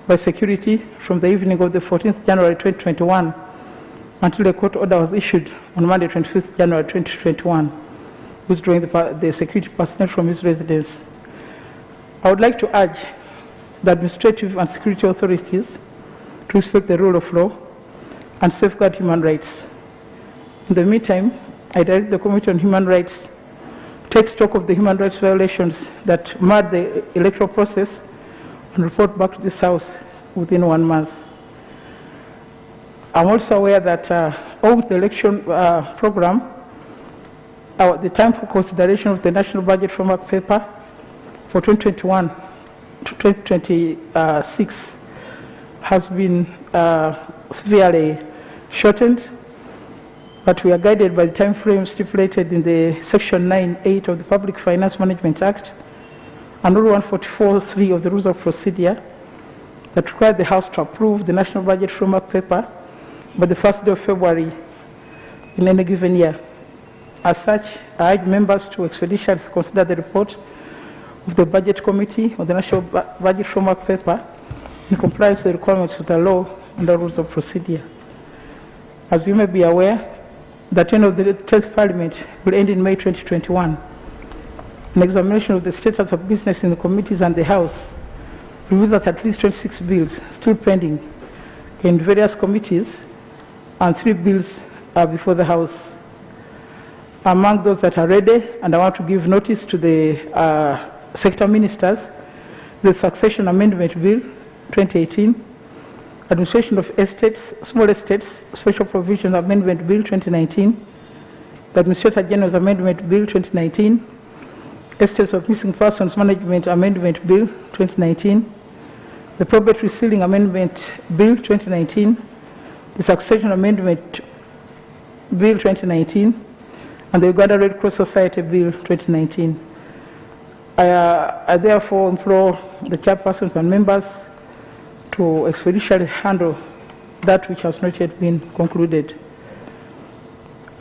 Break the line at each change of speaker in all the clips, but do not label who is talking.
by security from the evening of the 14th January 2021 until a court order was issued on Monday 25th January 2021, withdrawing the security personnel from his residence. I would like to urge the administrative and security authorities to respect the rule of law and safeguard human rights. In the meantime, I direct the Committee on Human Rights to take stock of the human rights violations that marred the electoral process and report back to this House within 1 month. I'm also aware that owing to the election program, the time for consideration of the National Budget Framework Paper for 2021 to 2026 has been severely shortened, but we are guided by the time frame stipulated in the Section 9(8) of the Public Finance Management Act and Rule 144(3) of the Rules of Procedure that require the House to approve the National Budget Framework Paper by the first day of February in any given year. As such, I urge members to expeditiously consider the report of the Budget Committee on the National Budget Framework Paper in compliance with the requirements of the law and the Rules of Procedure. As you may be aware, the term of the 10th Parliament will end in May 2021. An examination of the status of business in the committees and the House reveals that at least 26 bills still pending in various committees and 3 bills are before the House. Among those that are ready, and I want to give notice to the sector ministers, the Succession Amendment Bill 2018, Administration of Estates, Small Estates, Special Provisions Amendment Bill 2019, the Administrator General's Amendment Bill 2019, Estates of Missing Persons Management Amendment Bill 2019, the Probate Sealing Amendment Bill 2019, the Succession Amendment Bill 2019, and the Uganda Red Cross Society Bill 2019. I therefore implore the chairpersons and members to expeditiously handle that which has not yet been concluded.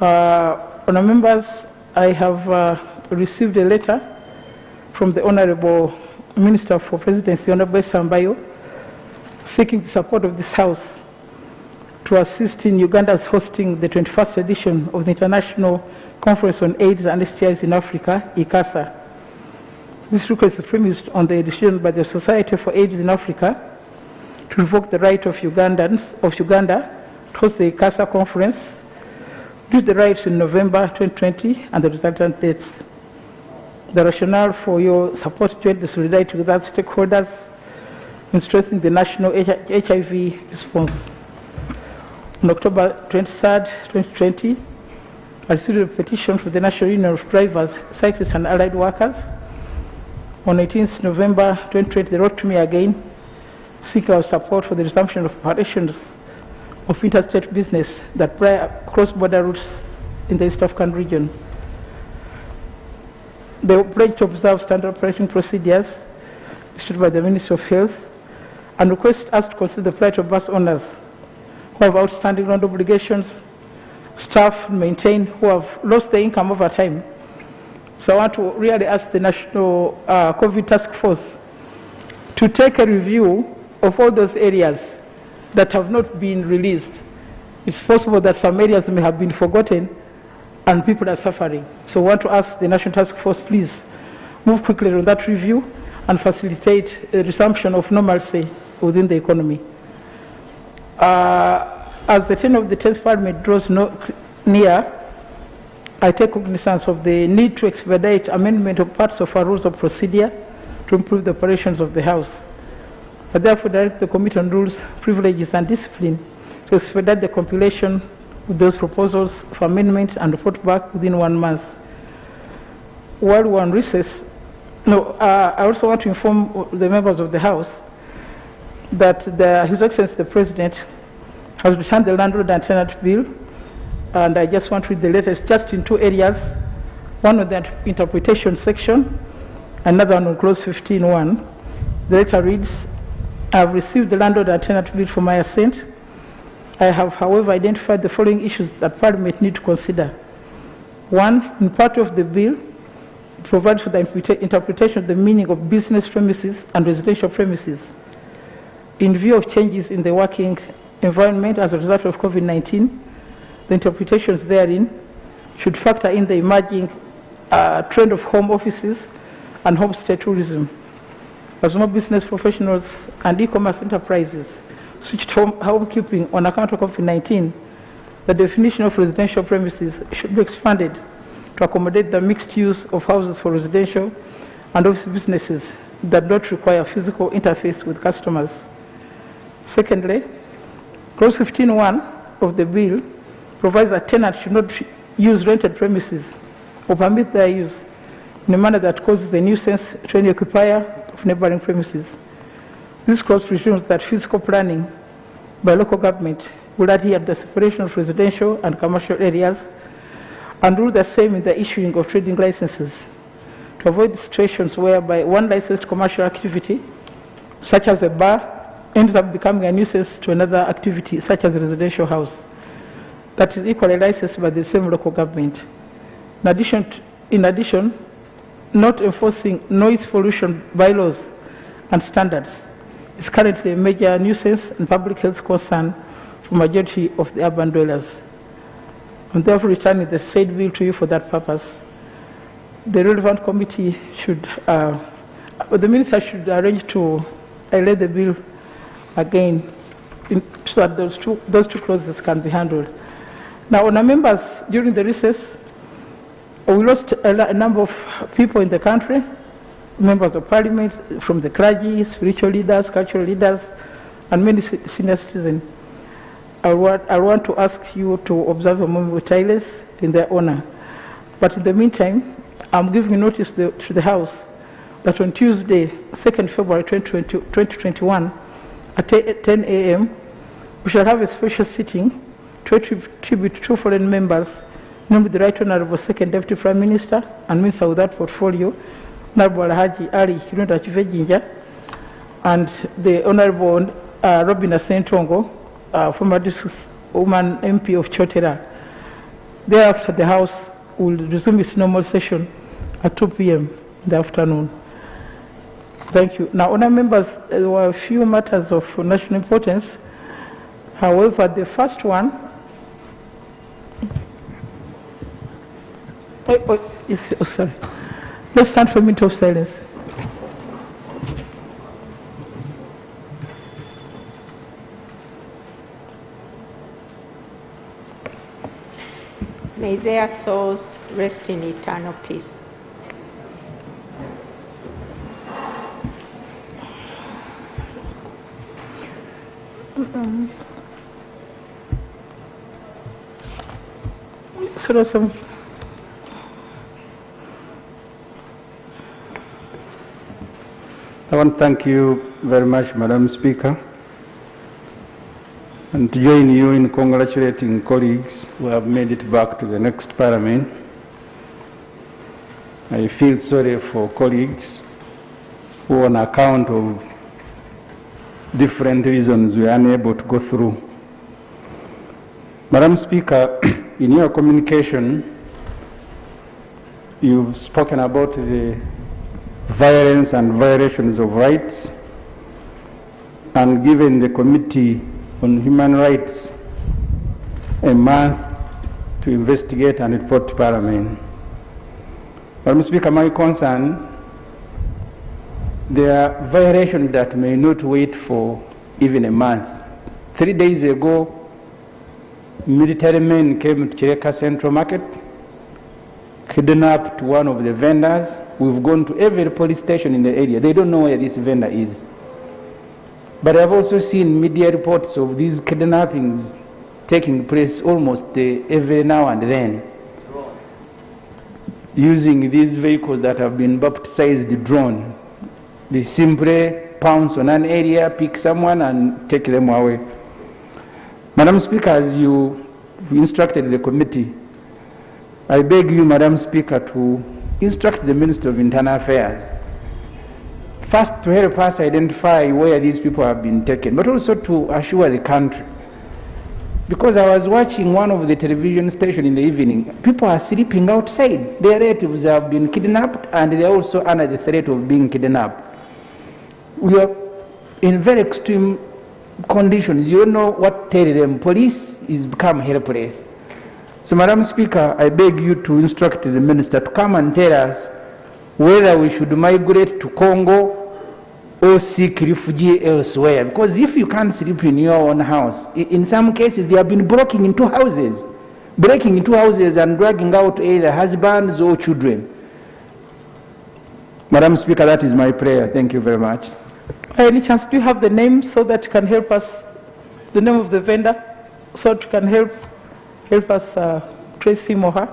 Honourable members, I have received a letter from the Honourable Minister for Presidency, Honourable Sambayo, seeking the support of this House to assist in Uganda's hosting the 21st edition of the International Conference on AIDS and STIs in Africa, ICASA. This request is premised on the decision by the Society for AIDS in Africa to revoke the right of Uganda to host the ICASA conference due to the rights in November 2020 and the resultant dates. The rationale for your support joined the solidarity with other stakeholders in strengthening the national HIV response. On October 23rd, 2020, I received a petition from the National Union of Drivers, Cyclists and Allied Workers. On 18th November 2020, they wrote to me again, seeking our support for the resumption of operations of interstate business that ply cross-border routes in the East African region. They pledge to observe standard operating procedures issued by the Ministry of Health and request us to consider the plight of bus owners who have outstanding loan obligations, staff maintain who have lost their income over time. So I want to really ask the National COVID Task Force to take a review of all those areas that have not been released. It's possible that some areas may have been forgotten and people are suffering. So I want to ask the National Task Force, please move quickly on that review and facilitate a resumption of normalcy within the economy. As the tenure of the 10th Parliament draws near, I take cognizance of the need to expedite amendment of parts of our rules of procedure to improve the operations of the House. I therefore direct the Committee on Rules, Privileges and Discipline to expedite the compilation of those proposals for amendment and report back within 1 month. While we're on recess, I also want to inform the members of the House that His Excellency the President has returned the Landlord and Tenant Bill, and I just want to read the letter. It's just in 2 areas, one on the interpretation section, another one on clause 15.1. The letter reads, I have received the Landlord and Tenant Bill for my assent. I have, however, identified the following issues that Parliament need to consider. 1, in part of the bill, it provides for the interpretation of the meaning of business premises and residential premises. in view of changes in the working environment as a result of COVID-19, the interpretations therein should factor in the emerging trend of home offices and homestay tourism, as more business professionals and e-commerce enterprises switched homekeeping on account of COVID-19. The definition of residential premises should be expanded to accommodate the mixed use of houses for residential and office businesses that don't require physical interface with customers. Secondly, Clause 15.1 of the bill provides that tenants should not use rented premises or permit their use in a manner that causes a nuisance to any occupier of neighboring premises. This clause presumes that physical planning by local government will adhere to the separation of residential and commercial areas and rule the same in the issuing of trading licenses to avoid situations whereby one licensed commercial activity, such as a bar, ends up becoming a nuisance to another activity, such as a residential house, that is equally licensed by the same local government. In addition, not enforcing noise pollution bylaws and standards is currently a major nuisance and public health concern for the majority of the urban dwellers. I'm therefore returning the said bill to you for that purpose. The relevant committee should, the minister should arrange to lay the bill again so that those two clauses can be handled. Now, honour members, during the recess, we lost a number of people in the country, members of parliament, from the clergy, spiritual leaders, cultural leaders, and many senior citizens. I want to ask you to observe a moment of silence in their honor. But in the meantime, I'm giving notice to the House that on Tuesday, 2nd February 2021, at 10 a.m., we shall have a special sitting to tribute two foreign members, namely the Right Honourable Second Deputy Prime Minister and Minister without portfolio, Honourable Alhaji Ali Kirunda Kivejinja, and the Honourable Robina Sentongo, former district woman MP of Chotera. Thereafter, the House will resume its normal session at 2 p.m. in the afternoon. Thank you. Now, honour members, there were a few matters of national importance. However, the first one sorry. Let's stand for a minute of silence.
May their souls rest in eternal peace.
I want to thank you very much, Madam Speaker, and to join you in congratulating colleagues who have made it back to the next Parliament. I feel sorry for colleagues who, on account of different reasons, were unable to go through. Madam Speaker, in your communication, you've spoken about the violence and violations of rights, and given the Committee on Human Rights a month to investigate and report to Parliament. Madam Speaker, my concern, there are violations that may not wait for even a month. 3 days ago, military men came to Kireka Central Market, kidnapped one of the vendors. We've gone to every police station in the area. They don't know where this vendor is. But I've also seen media reports of these kidnappings taking place almost every now and then, using these vehicles that have been baptized drone. They simply pounce on an area, pick someone, and take them away. Madam Speaker, as you instructed the committee, I beg you, Madam Speaker, to instruct the Minister of Internal Affairs, first to help us identify where these people have been taken, but also to assure the country. Because I was watching one of the television stations in the evening, people are sleeping outside. Their relatives have been kidnapped, and they are also under the threat of being kidnapped. We are in very extreme conditions. You don't know what tell them. Police is become helpless. So, Madam Speaker, I beg you to instruct the Minister to come and tell us whether we should migrate to Congo or seek refuge elsewhere. Because if you can't sleep in your own house, in some cases they have been breaking into houses and dragging out either husbands or children. Madam Speaker, that is my prayer. Thank you very much.
By any chance, do you have the name so that can help us, the name of the vendor, so it can help us trace him or her?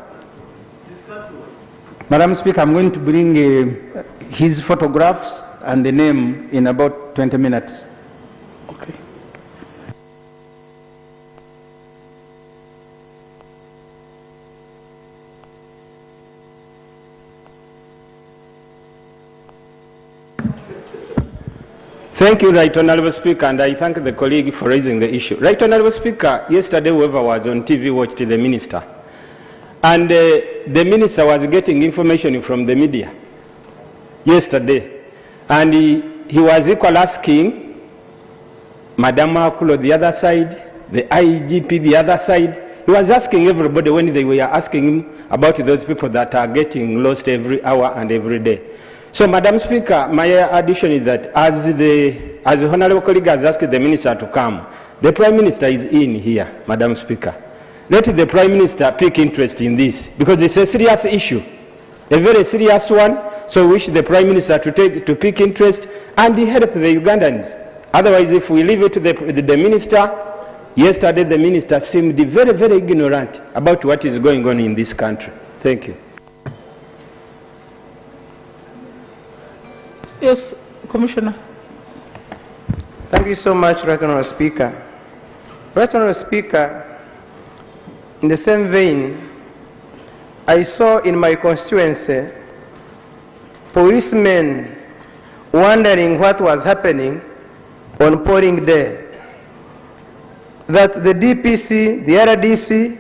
Madam Speaker, I'm going to bring his photographs and the name in about 20 minutes.
Okay.
Thank you, Right Honourable Speaker, and I thank the colleague for raising the issue. Right Honourable Speaker, yesterday whoever was on TV watched the Minister, and the Minister was getting information from the media yesterday, and he was equal asking Madam Makulo the other side, the IGP the other side. He was asking everybody when they were asking him about those people that are getting lost every hour and every day. So, Madam Speaker, my addition is that as the Honourable colleague has asked the Minister to come, the Prime Minister is in here, Madam Speaker. Let the Prime Minister take interest in this, because it's a serious issue, a very serious one. So we wish the Prime Minister to pick interest and help the Ugandans. Otherwise, if we leave it to the Minister, yesterday the Minister seemed very, very ignorant about what is going on in this country. Thank you.
Yes, Commissioner.
Thank you so much, Right Honourable Speaker. Right Honourable Speaker, in the same vein, I saw in my constituency policemen wondering what was happening on polling day. That the DPC, the RDC,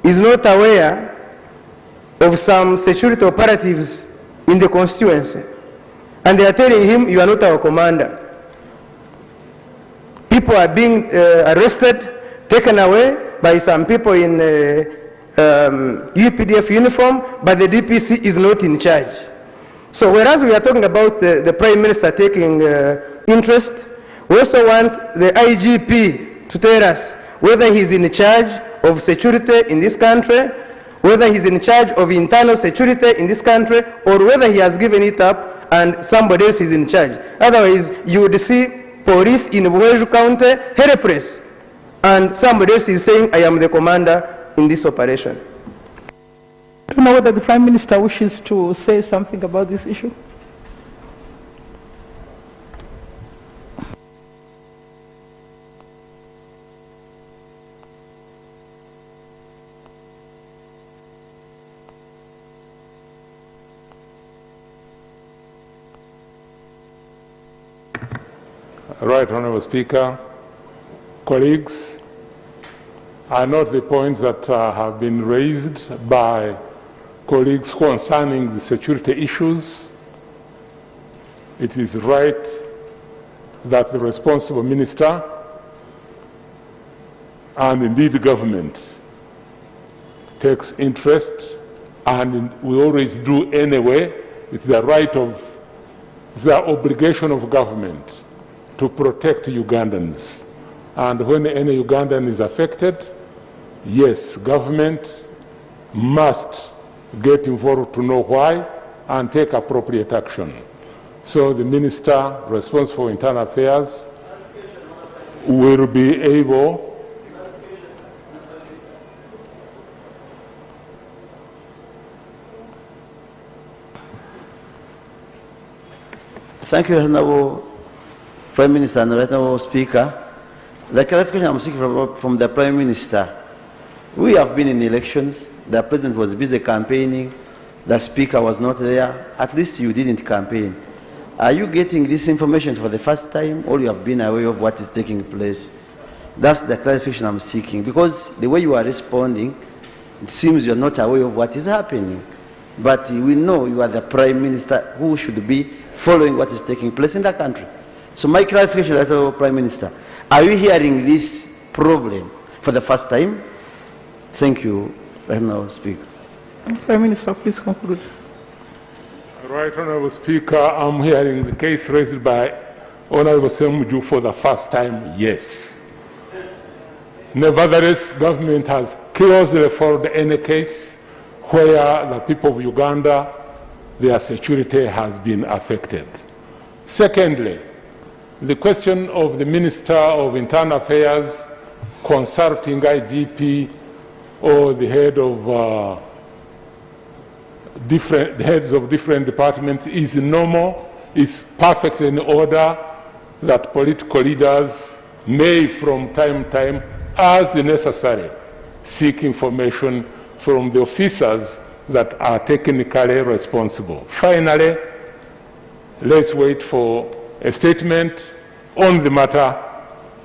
is not aware of some security operatives in the constituency. And they are telling him, you are not our commander. People are being arrested, taken away by some people in UPDF uniform, but the DPC is not in charge. So whereas we are talking about the Prime Minister taking interest, we also want the IGP to tell us whether he's in charge of security in this country, whether he's in charge of internal security in this country, or whether he has given it up and somebody else is in charge. Otherwise, you would see police in Buweju County helpless, and somebody else is saying, I am the commander in this operation.
I don't know whether the Prime Minister wishes to say something about this issue.
Right Honourable Speaker, colleagues, I note the points that have been raised by colleagues concerning the security issues. It is right that the responsible minister and indeed the government takes interest, and we always do anyway. It's the right of the obligation of government to protect Ugandans. And when any Ugandan is affected, yes, government must get involved to know why and take appropriate action. So the Minister responsible for Internal Affairs will be able
Thank you, Honourable Prime Minister and Honourable Speaker. The clarification I'm seeking from the Prime Minister, we have been in elections, the President was busy campaigning, the Speaker was not there, at least you didn't campaign. Are you getting this information for the first time, or you have been aware of what is taking place? That's the clarification I'm seeking, because the way you are responding, it seems you're not aware of what is happening. But we know you are the Prime Minister who should be following what is taking place in the country. So my clarification, Prime Minister, Are you hearing this problem for the first time? Thank you. Right now, Speaker.
Prime Minister, please conclude.
Right, Honorable Speaker, I'm hearing the case raised by Honorable Semuju for the first time, yes. Nevertheless, government has closely followed any case where the people of Uganda, their security has been affected. Secondly, the question of the Minister of Internal Affairs consulting IGP or the head of heads of different departments is normal, is perfectly in order that political leaders may from time to time, as necessary, seek information from the officers that are technically responsible. Finally, let's wait for a statement on the matter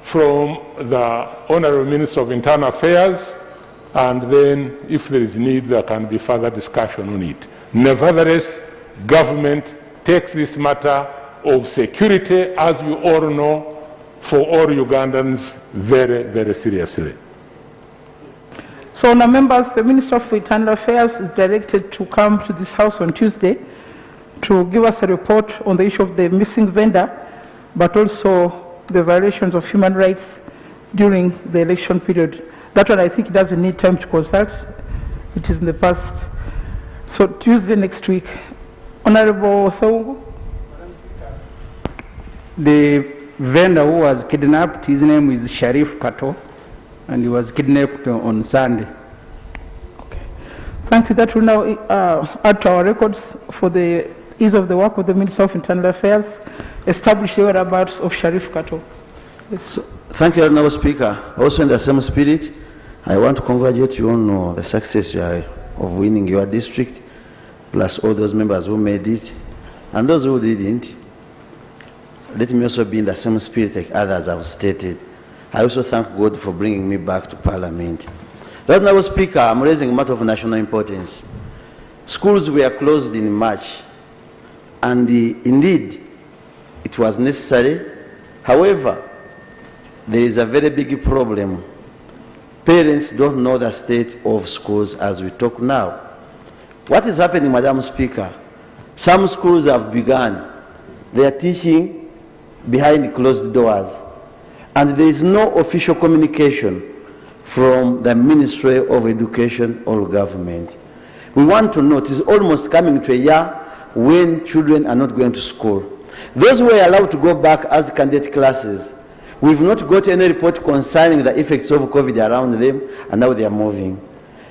from the Honorable Minister of Internal Affairs, and then if there is need, there can be further discussion on it. Nevertheless, government takes this matter of security, as we all know, for all Ugandans very, very seriously.
So, now members, the Minister of Internal Affairs is directed to come to this House on Tuesday to give us a report on the issue of the missing vendor, but also the violations of human rights during the election period. That one, I think, doesn't need time to consult. It is in the past. So, Tuesday next week. Honorable Saungu.
The vendor who was kidnapped, his name is Sharif Kato, and he was kidnapped on Sunday.
Okay. Thank you. That will now add to our records for the ease of the work of the Minister of Internal Affairs, establish the whereabouts of Sharif Kato. Yes.
So, thank you, Honorable Speaker. Also in the same spirit, I want to congratulate you on the success of winning your district, plus all those members who made it, and those who didn't. Let me also be in the same spirit like others have stated. I also thank God for bringing me back to Parliament. Right now, Speaker, I'm raising a matter of national importance. Schools were closed in March, and indeed, it was necessary. However, there is a very big problem. Parents don't know the state of schools as we talk now. What is happening, Madam Speaker? Some schools have begun. They are teaching behind closed doors, and there is no official communication from the Ministry of Education or government. We want to know, it is almost coming to a year when children are not going to school. Those who were allowed to go back as candidate classes, we've not got any report concerning the effects of COVID around them, and now they are moving.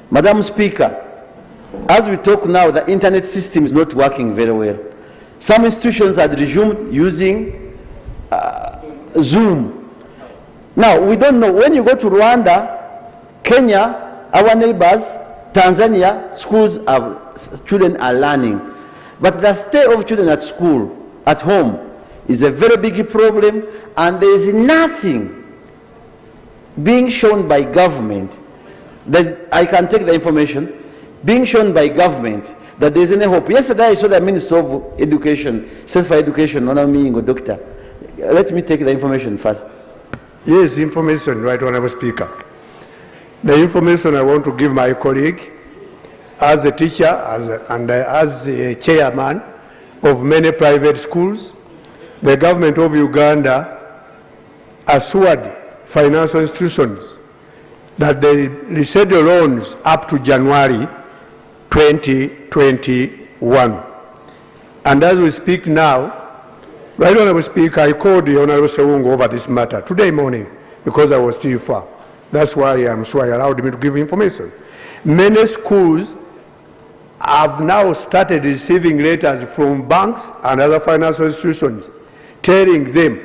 Madam Speaker, as we talk now, the internet system is not working very well. Some institutions had resumed using Zoom. Now, we don't know, when you go to Rwanda, Kenya, our neighbors, Tanzania, children are learning. But the state of children at school, at home, is a very big problem, and there is nothing being shown by government that I can take the information, being shown by government that there is any hope. Yesterday I saw the Minister of Education, Self Education, Doctor. Let me take the information first.
Yes, information, right, Honorable Speaker. The information I want to give my colleague, as a teacher and as a chairman of many private schools, the government of Uganda assured financial institutions that they reschedule loans up to January 2021. And as we speak now, right, Honorable Speaker, I called the Honorable Sewungu over this matter today morning because I was still far. That's why I'm sure he allowed me to give information. Many schools have now started receiving letters from banks and other financial institutions telling them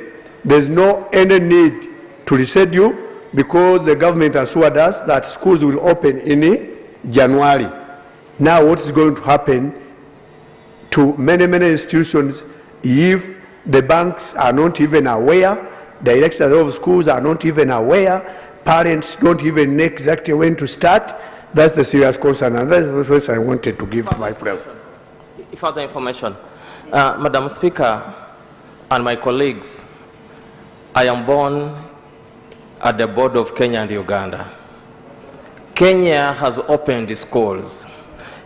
there's no any need to reschedule because the government assured us that schools will open in January. Now what is going to happen to many institutions if the banks are not even aware, directors of schools are not even aware, parents don't even know exactly when to start? That's the serious concern, and that's the question I wanted to give to my president.
Further information. Madam Speaker and my colleagues, I am born at the border of Kenya and Uganda. Kenya has opened schools.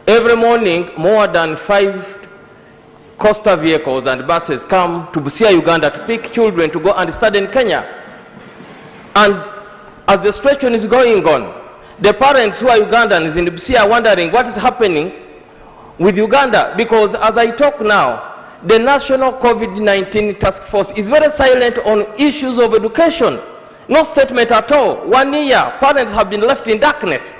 Every morning, more than 5 coaster vehicles and buses come to Busia, Uganda to pick children to go and study in Kenya. And as the situation is going on, the parents who are Ugandans in Busia are wondering what is happening with Uganda, because as I talk now, the National COVID-19 Task Force is very silent on issues of education. No statement at all. 1 year, parents have been left in darkness.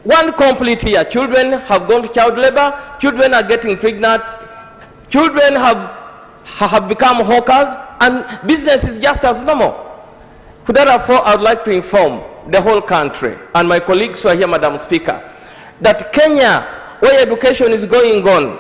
One complete year, children have gone to child labor, children are getting pregnant, children have become hawkers, and business is just as normal. Therefore, I would like to inform the whole country and my colleagues who are here, Madam Speaker, that Kenya, where education is going on,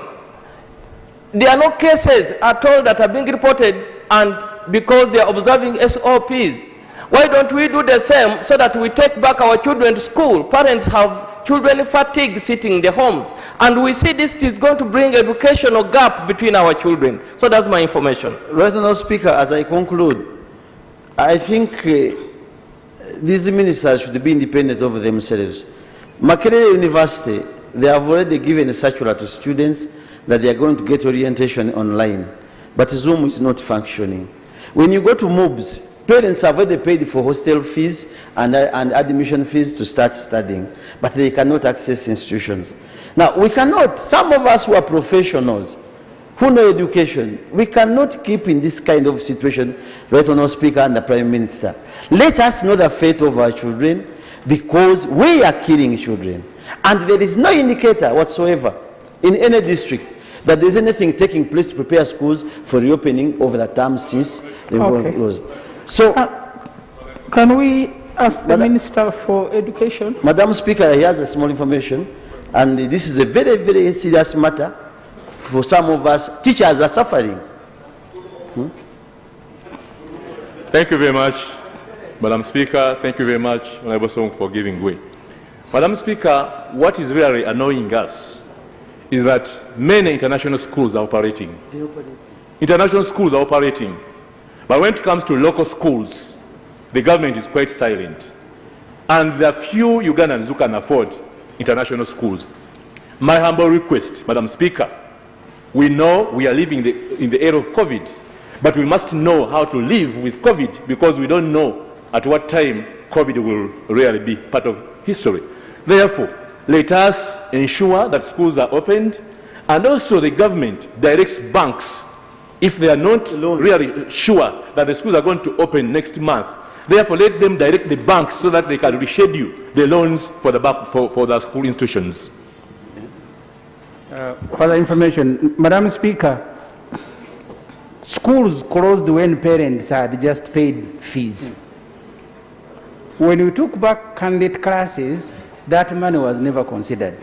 there are no cases at all that are being reported, and because they are observing SOPs. Why don't we do the same so that we take back our children to school? Parents have children fatigue sitting in their homes, and we see this is going to bring educational gap between our children. So that's my information.
Right now, Speaker, as I conclude, I think these ministers should be independent of themselves. Makerere University, they have already given a circular to students that they are going to get orientation online, but Zoom is not functioning. When you go to MOOBs, parents have already paid for hostel fees and admission fees to start studying, but they cannot access institutions. Now, we cannot, some of us who are professionals, who know education, we cannot keep in this kind of situation, Right Honourable Speaker and the Prime Minister. Let us know the fate of our children, because we are killing children. And there is no indicator whatsoever in any district that there is anything taking place to prepare schools for reopening over the term since they were closed. So,
can we ask the Minister for Education?
Madam Speaker, here's a small information, and this is a very, very serious matter. For some of us, teachers are suffering.
Thank you very much, Madam Speaker. Thank you very much, Honorable Song, for giving way. Madam Speaker, what is really annoying us is that many international schools are operating. International schools are operating. But when it comes to local schools, the government is quite silent. And there are few Ugandans who can afford international schools. My humble request, Madam Speaker, we know we are living in the era of COVID, but we must know how to live with COVID, because we don't know at what time COVID will really be part of history. Therefore, let us ensure that schools are opened, and also the government directs banks, if they are not really sure that the schools are going to open next month, therefore let them direct the banks so that they can reschedule the loans for the school institutions.
Further information, Madam Speaker, schools closed when parents had just paid fees. When we took back candidate classes, that money was never considered.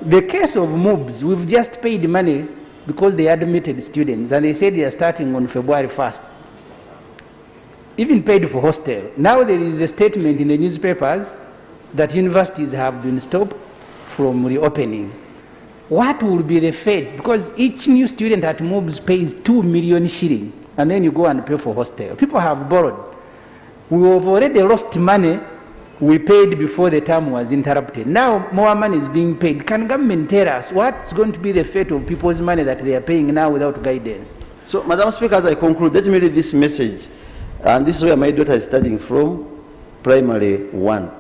The case of MOOBs, we've just paid money because they admitted students, and they said they are starting on February 1st. Even paid for hostel. Now there is a statement in the newspapers that universities have been stopped from reopening. What will be the fate? Because each new student at MOOBs pays 2 million shilling, and then you go and pay for hostel. People have borrowed. We have already lost money we paid before the term was interrupted. Now more money is being paid. Can government tell us what's going to be the fate of people's money that they are paying now without guidance?
So, Madam Speaker, as I conclude, let me read this message. And this is where my daughter is studying from, Primary 1.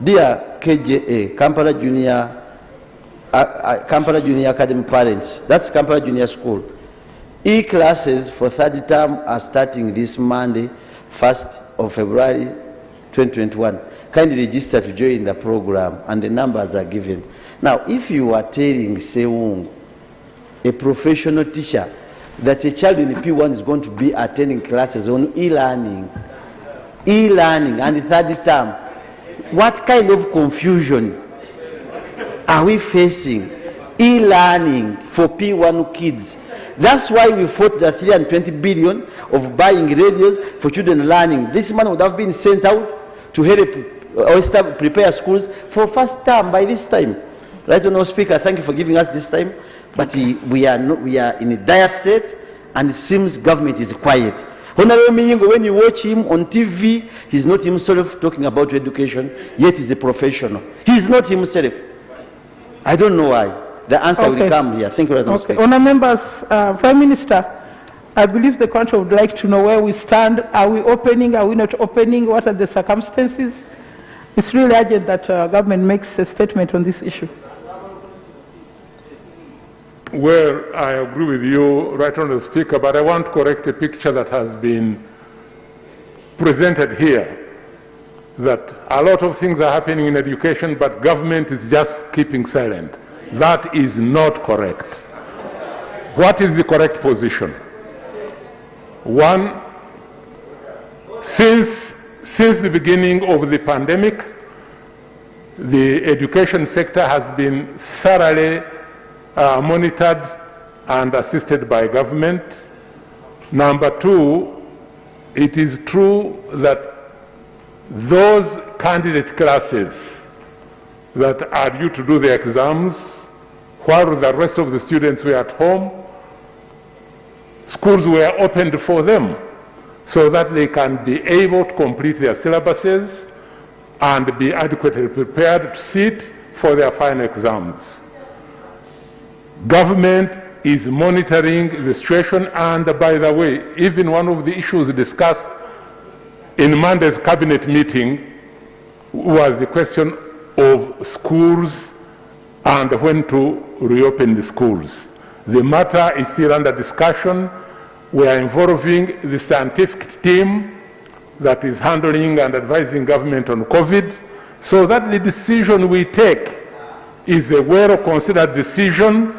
Dear KJA, Kampala Junior Academy parents, that's Kampala Junior School. E-classes for third term are starting this Monday, 1st of February 2021. Kindly register to join the program, and the numbers are given. Now, if you are telling Sewung, a professional teacher, that a child in the P1 is going to be attending classes on e-learning, and the third term, what kind of confusion are we facing? E-learning for P1 kids. That's why we fought the 320 billion of buying radios for children learning. This money would have been sent out to help prepare schools for first term by this time. Right Honourable Speaker, thank you for giving us this time, but we are in a dire state, and it seems government is quiet. Honorable Miyingo, when you watch him on TV, he's not himself talking about education, yet he's a professional. He's not himself. I don't know why. The answer will come here. Thank you, Madam Speaker.
Honourable members, Prime Minister, I believe the country would like to know where we stand. Are we opening? Are we not opening? What are the circumstances? It's really urgent that government makes a statement on this issue.
Well, I agree with you, Right Honourable Speaker, but I want to correct a picture that has been presented here, that a lot of things are happening in education, but government is just keeping silent. That is not correct. What is the correct position? One, since the beginning of the pandemic, the education sector has been thoroughly monitored and assisted by government. Number two, it is true that those candidate classes that are due to do their exams, while the rest of the students were at home, schools were opened for them so that they can be able to complete their syllabuses and be adequately prepared to sit for their final exams. Government is monitoring the situation, and by the way, even one of the issues discussed in Monday's cabinet meeting was the question of schools and when to reopen the schools. The matter is still under discussion. We are involving the scientific team that is handling and advising government on COVID, so that the decision we take is a well-considered decision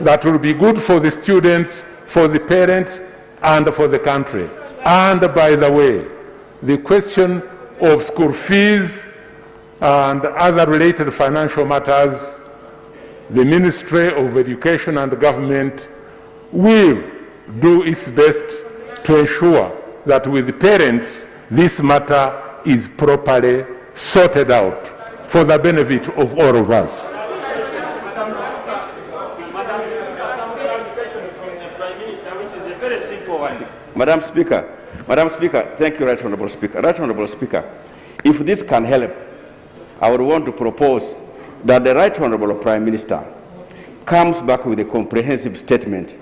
that will be good for the students, for the parents, and for the country. And by the way, the question of school fees and other related financial matters, the Ministry of Education and the government will do its best to ensure that with the parents, this matter is properly sorted out for the benefit of all of us.
Madam Speaker, thank you, Right Honourable Speaker. Right Honourable Speaker, if this can help, I would want to propose that the Right Honourable Prime Minister comes back with a comprehensive statement,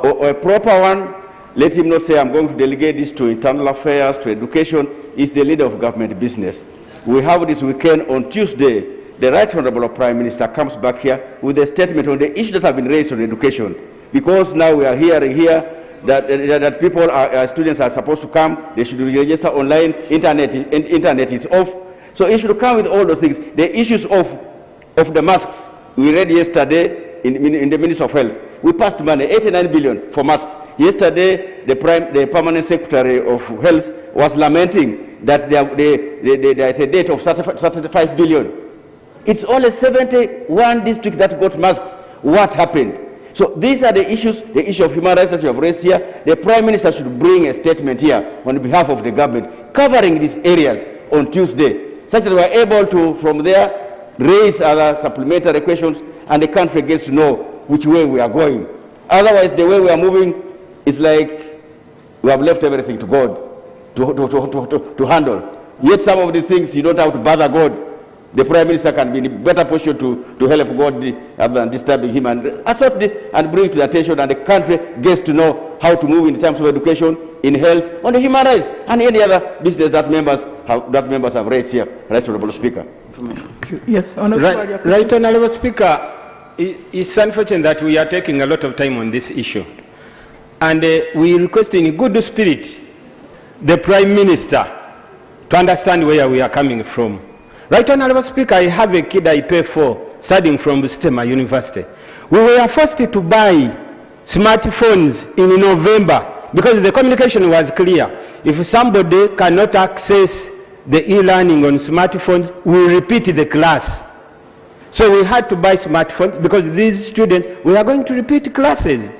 or a proper one. Let him not say, I'm going to delegate this to internal affairs, to education. It's the leader of government business. We have this weekend on Tuesday, the Right Honourable Prime Minister comes back here with a statement on the issues that have been raised on education. Because now we are hearing here that people students are supposed to come, they should register online, internet is off. So it should come with all those things. The issues of the masks, we read yesterday in the Ministry of Health. We passed money, 89 billion for masks. Yesterday, the Permanent Secretary of Health was lamenting that there is a debt of 35 billion. It's only 71 districts that got masks. What happened? So these are the issues, the issue of human rights that you have raised here. The Prime Minister should bring a statement here on behalf of the government covering these areas on Tuesday, such that we are able to, from there, raise other supplementary questions and the country gets to know which way we are going. Otherwise, the way we are moving is like we have left everything to God to handle. Yet some of the things you don't have to bother God. The Prime Minister can be in a better position to help God rather than disturbing him and assert and bring to the attention, and the country gets to know how to move in terms of education, in health, on the human rights, and any other business that members have raised here. Right Honourable Speaker.
Yes,
Right Honourable Speaker, it's unfortunate that we are taking a lot of time on this issue, and we request in good spirit the Prime Minister to understand where we are coming from. Right Honourable Speaker, I have a kid I pay for studying from Bustema University. We were forced to buy smartphones in November because the communication was clear. If somebody cannot access the e-learning on smartphones, we repeat the class. So we had to buy smartphones because these students, we are going to repeat classes.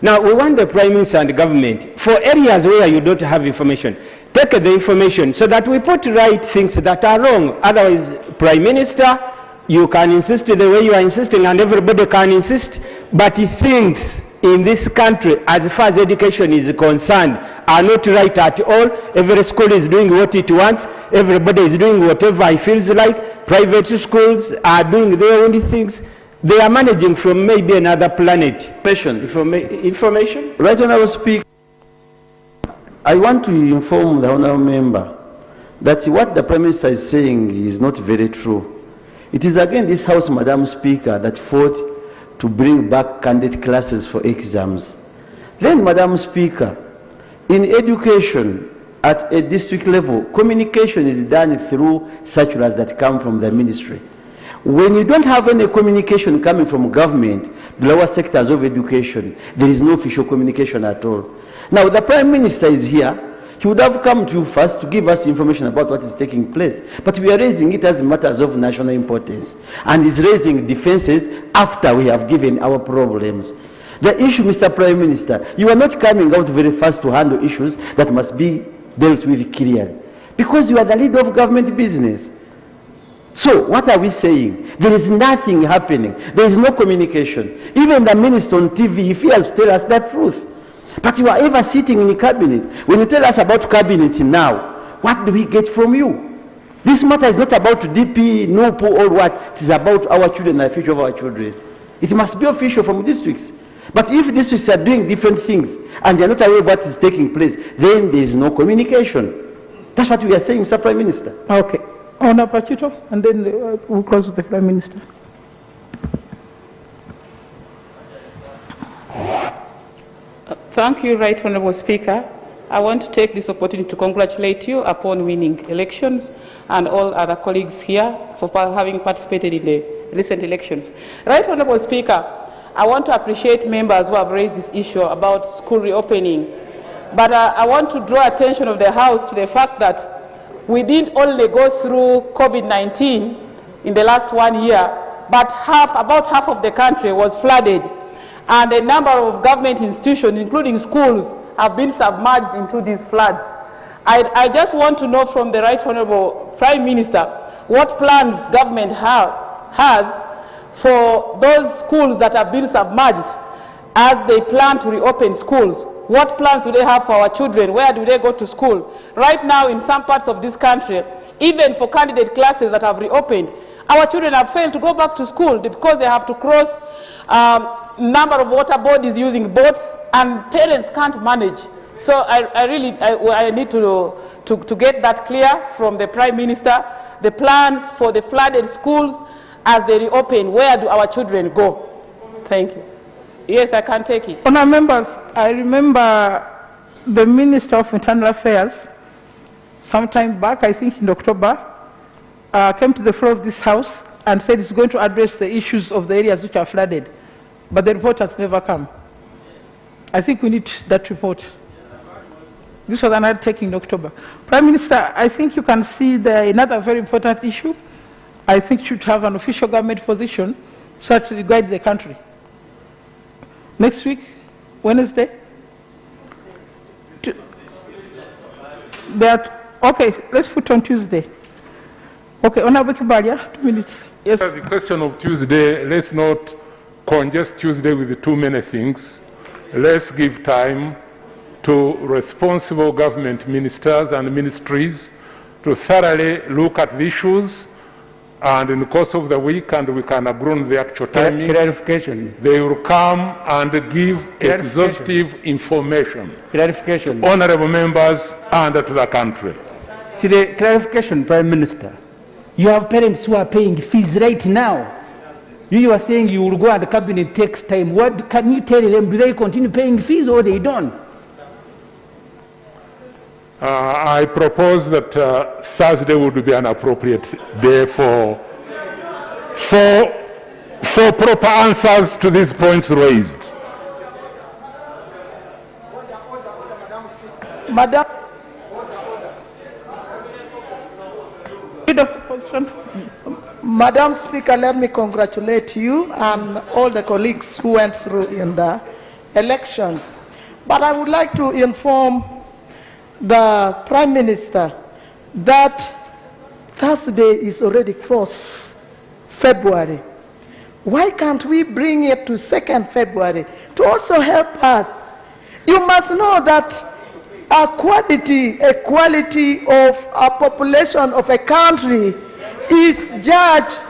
Now we want the Prime Minister and the government, for areas where you don't have information, take the information so that we put right things that are wrong. Otherwise, Prime Minister, you can insist the way you are insisting and everybody can insist, but things in this country, as far as education is concerned, are not right at all. Every school is doing what it wants. Everybody is doing whatever it feels like. Private schools are doing their own things. They are managing from maybe another planet. Information?
Right, Honourable Speaker, I want to inform the Honourable Member that what the Prime Minister is saying is not very true. It is again this House, Madam Speaker, that fought to bring back candidate classes for exams. Then, Madam Speaker, in education at a district level, communication is done through circulars that come from the ministry. When you don't have any communication coming from government, the lower sectors of education, there is no official communication at all. Now, the Prime Minister is here. He would have come to you first to give us information about what is taking place. But we are raising it as matters of national importance. And is raising defenses after we have given our problems. The issue, Mr. Prime Minister, you are not coming out very fast to handle issues that must be dealt with clearly. Because you are the leader of government business. So, what are we saying? There is nothing happening. There is no communication. Even the minister on TV, if he has to tell us the truth. But you are ever sitting in the cabinet. When you tell us about cabinet now, what do we get from you? This matter is not about DP, NUPU, or what. It is about our children and the future of our children. It must be official from districts. But if districts are doing different things and they are not aware of what is taking place, then there is no communication. That's what we are saying, Mr. Prime Minister.
Okay. Honourable Pachito, and then we'll close with the Prime Minister.
Thank you, Right Honourable Speaker. I want to take this opportunity to congratulate you upon winning elections and all other colleagues here for having participated in the recent elections. Right Honourable Speaker, I want to appreciate members who have raised this issue about school reopening. But I want to draw attention of the House to the fact that we didn't only go through COVID-19 in the last 1 year, but about half of the country was flooded. And a number of government institutions, including schools, have been submerged into these floods. I just want to know from the Right Honourable Prime Minister what plans government has for those schools that have been submerged as they plan to reopen schools. What plans do they have for our children? Where do they go to school? Right now, in some parts of this country, even for candidate classes that have reopened, our children have failed to go back to school because they have to cross number of water bodies using boats, and parents can't manage. So I need to get that clear from the Prime Minister, the plans for the flooded schools as they reopen. Where do our children go? Thank you. Yes, I can take it.
Honourable members, I remember the Minister of Internal Affairs, sometime back, I think in October, came to the floor of this House and said it's going to address the issues of the areas which are flooded. But the report has never come. I think we need that report. This was another taking in October. Prime Minister, I think you can see another very important issue. I think should have an official government position such to guide the country. Next week, Wednesday? Okay, let's put on Tuesday. Okay, Honourable Kibalia, 2 minutes. Yes.
The question of Tuesday, let's not congest Tuesday with too many things. Let's give time to responsible government ministers and ministries to thoroughly look at the issues, and in the course of the week, and we can agree on the actual timing,
Clarification.
they will come and give exhaustive information
Clarification.
to honorable members and to the country.
See, the clarification, Prime Minister. You have parents who are paying fees right now. You are saying you will go and the cabinet takes time. What can you tell them? Do they continue paying fees or they don't?
I propose that Thursday would be an appropriate day for proper answers to these points raised.
Madam.
Madam Speaker, let me congratulate you and all the colleagues who went through in the election. But I would like to inform the Prime Minister that Thursday is already 4th February. Why can't we bring it to 2nd February to also help us? You must know that equality of a population of a country is judged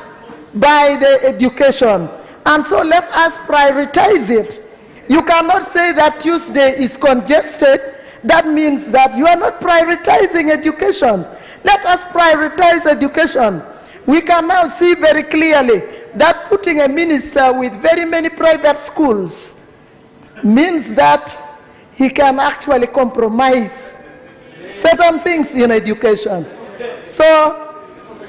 by the education. And so let us prioritize it. You cannot say that Tuesday is congested. That means that you are not prioritizing education. Let us prioritize education. We can now see very clearly that putting a minister with very many private schools means that he can actually compromise certain things in education. So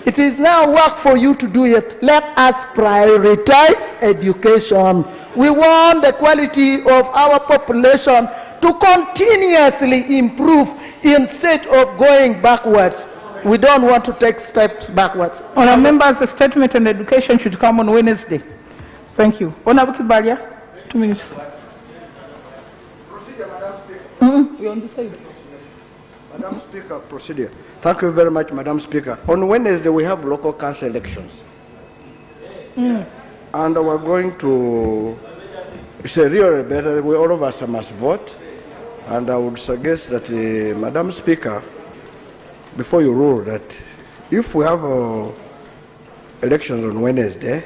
it is now work for you to do it. Let us prioritize education. We want the quality of our population to continuously improve instead of going backwards. We don't want to take steps backwards.
Honourable members, the statement on education should come on Wednesday. Thank you. Honourable Kibalia, 2 minutes.
Procedure, Madam Speaker.
We're on the side.
Madam Speaker, procedure. Thank you very much, Madam Speaker. On Wednesday, we have local council elections. And we're going to, it's a real better, all of us must vote. And I would suggest that, Madam Speaker, before you rule, that if we have elections on Wednesday,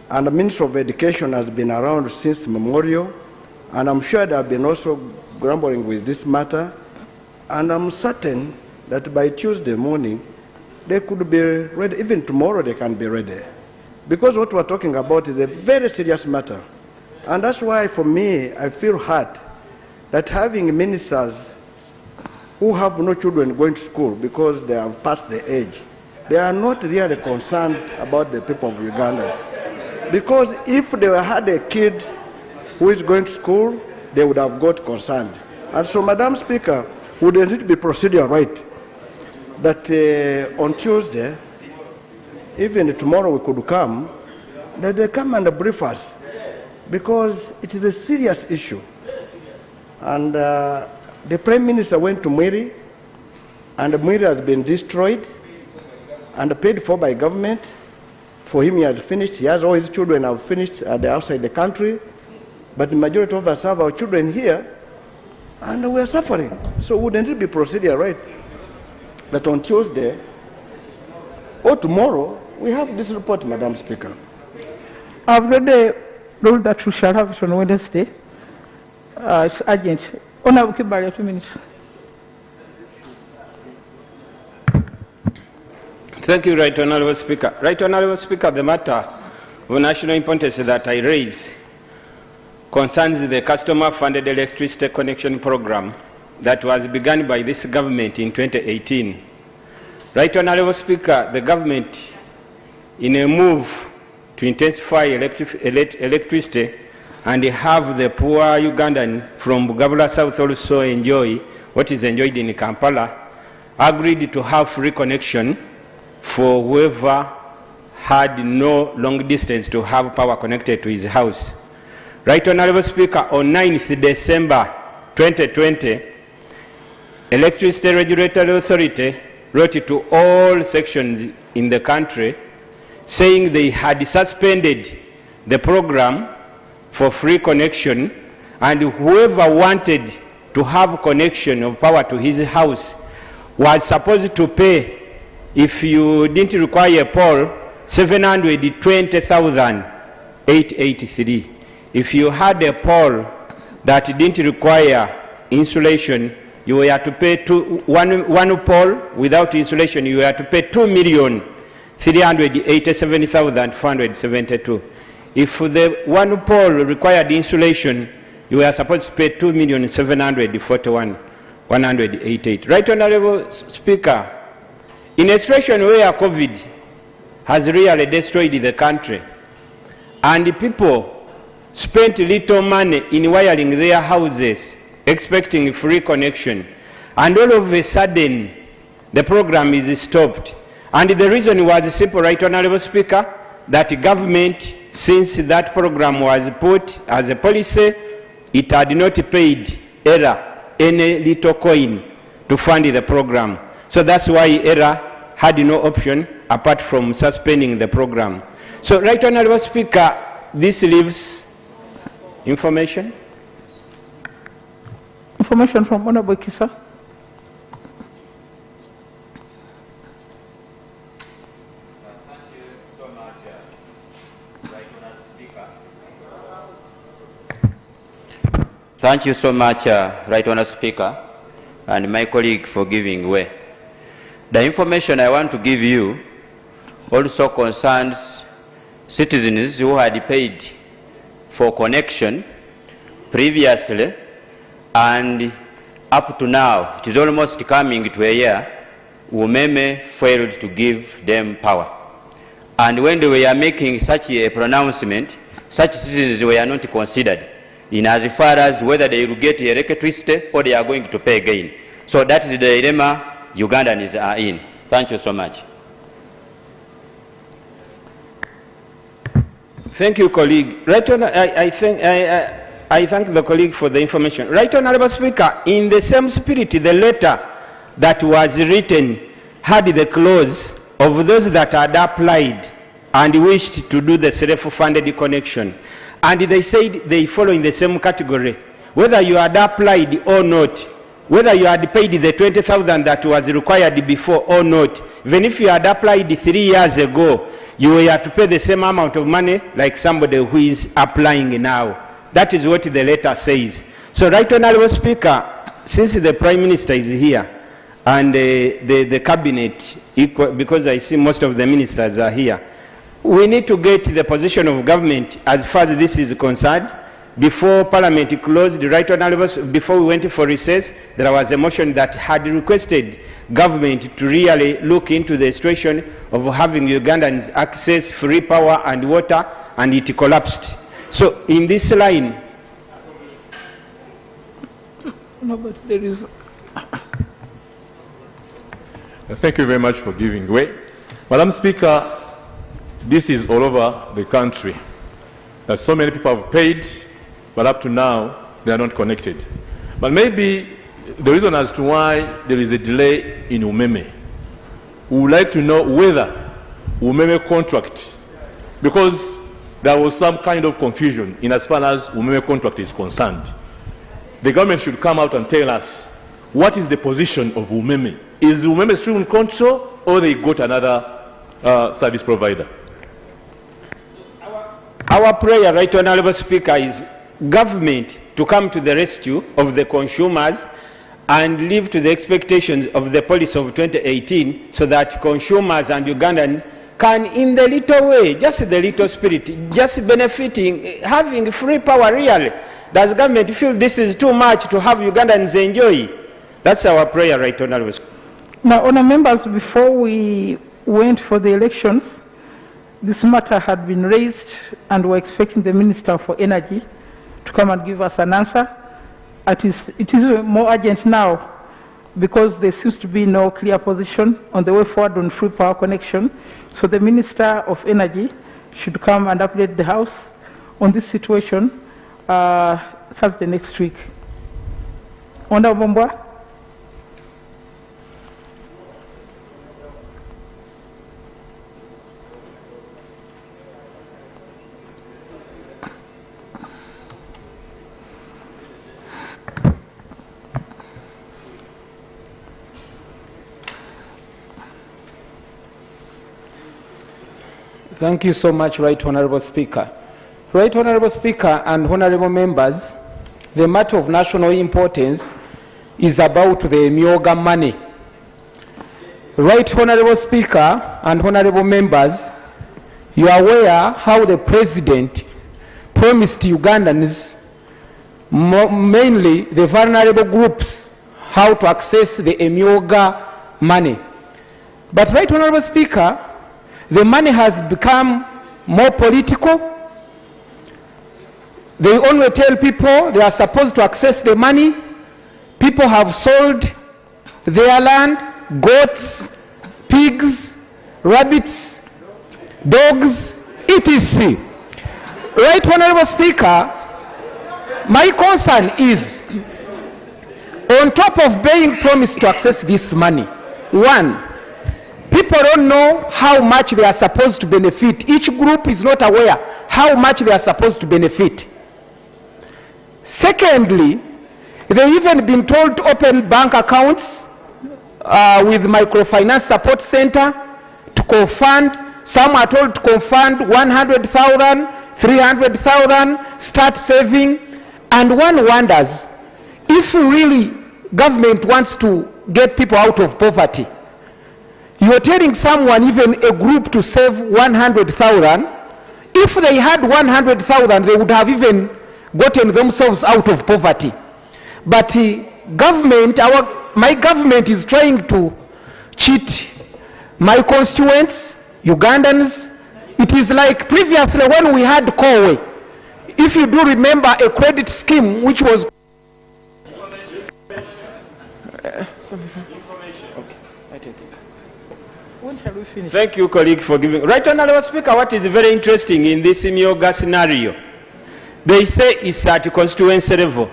and the Minister of Education has been around since memorial, and I'm sure they have been also grumbling with this matter, and I'm certain that by Tuesday morning, they could be ready. Even tomorrow they can be ready. Because what we're talking about is a very serious matter. And that's why, for me, I feel hard that having ministers who have no children going to school because they have passed the age, they are not really concerned about the people of Uganda. Because if they had a kid who is going to school, they would have got concerned. And so, Madam Speaker, would it be procedure right that on Tuesday, even tomorrow we could come, that they come and brief us, because it is a serious issue. And the Prime Minister went to Mwiri, and Mwiri has been destroyed and paid for by government. For him, he has finished. He has all his children have finished outside the country, but the majority of us have our children here, and we are suffering. So wouldn't it be procedure right that on Tuesday or tomorrow we have this report, Madam Speaker?
I've read the rule that we shall have it on Wednesday. It's urgent. Honourable Kibalia, 2 minutes.
Thank you, Right Honourable Speaker. Right Honourable Speaker, the matter of national importance that I raise concerns the customer-funded electricity connection program that was begun by this government in 2018. Right Honourable Speaker, the government, in a move to intensify electricity and have the poor Ugandan from Bugabula South also enjoy what is enjoyed in Kampala, agreed to have free connection for whoever had no long distance to have power connected to his house. Right Honourable Speaker, on 9th December 2020, Electricity Regulatory Authority wrote to all sections in the country saying they had suspended the program for free connection, and whoever wanted to have connection of power to his house was supposed to pay, if you didn't require a pole, 720,883. If you had a pole that didn't require insulation, you were to pay one pole without insulation, you were to pay 2,387,472. If the one pole required insulation, you were supposed to pay 2,741,188. Right Honourable Speaker, in a situation where COVID has really destroyed the country, and people spent little money in wiring their houses, expecting free connection, and all of a sudden, the program is stopped. And the reason was simple, Right Honourable Speaker, that government, since that program was put as a policy, it had not paid ERA any little coin to fund the program. So that's why ERA had no option apart from suspending the program. So, Right Honourable Speaker, this leaves information.
Information from Honorable Kisa.
Thank you so much, Right Honourable Speaker, and my colleague for giving way. The information I want to give you also concerns citizens who had paid for connection previously, and up to now, it is almost coming to a year, Umeme failed to give them power. And when they were making such a pronouncement, such citizens were not considered in as far as whether they will get electricity or they are going to pay again. So that is the dilemma Ugandans are in. Thank you so much.
Thank you, colleague. Right on, I thank the colleague for the information. Right Honourable Speaker, in the same spirit, the letter that was written had the clause of those that had applied and wished to do the self-funded connection. And they said they follow in the same category. Whether you had applied or not, whether you had paid the 20,000 that was required before or not, even if you had applied 3 years ago, you were to pay the same amount of money like somebody who is applying now. That is what the letter says. So, Right Honourable Speaker, since the Prime Minister is here and the Cabinet, because I see most of the ministers are here, we need to get the position of government as far as this is concerned. Before Parliament closed, Right Honourable, before we went for recess, there was a motion that had requested government to really look into the situation of having Ugandans access free power and water, and it collapsed. So in this line,
no, but there is.
Thank you very much for giving way. Madam Speaker, this is all over the country. So many people have paid, but up to now, they are not connected. But maybe the reason as to why there is a delay in Umeme, we would like to know whether Umeme contract, because there was some kind of confusion in as far as Umeme contract is concerned. The government should come out and tell us what is the position of Umeme. Is Umeme still in control, or they got another service provider?
Our prayer, Right Honourable Speaker, is government to come to the rescue of the consumers and live to the expectations of the policy of 2018, so that consumers and Ugandans can, in the little way, just the little spirit, just benefiting, having free power really. Does government feel this is too much to have Ugandans enjoy? That's our prayer, Right Honourable Speaker.
Now, Honour Members, before we went for the elections, this matter had been raised and we're expecting the Minister for Energy to come and give us an answer. It is more urgent now because there seems to be no clear position on the way forward on free power connection. So the Minister of Energy should come and update the House on this situation Thursday next week. Honourable Mbwa.
Thank you so much, Right Honourable Speaker. Right Honourable Speaker and Honourable Members, the matter of national importance is about the Myoga money. Right Honourable Speaker and Honourable Members, you are aware how the President promised Ugandans, mainly the vulnerable groups, how to access the Myoga money. But Right Honourable Speaker, the money has become more political. They only tell people they are supposed to access the money. People have sold their land, goats, pigs, rabbits, dogs, etc. Right Honourable Speaker, my concern is, on top of being promised to access this money, one,
People don't know how much they are supposed to benefit. Each group is not aware how much they are supposed to benefit. Secondly, they've even been told to open bank accounts with Microfinance Support Center to co-fund. Some are told to co-fund 100,000, 300,000, start saving. And one wonders, if really government wants to get people out of poverty, you're telling someone, even a group, to save 100,000. If they had 100,000, they would have even gotten themselves out of poverty. But government, my government is trying to cheat my constituents, Ugandans. It is like previously when we had COWE. If you do remember a credit scheme which was
Thank you, colleague, for giving. Right, Honorable Speaker, what is very interesting in this Myoga scenario, they say it's at constituency level.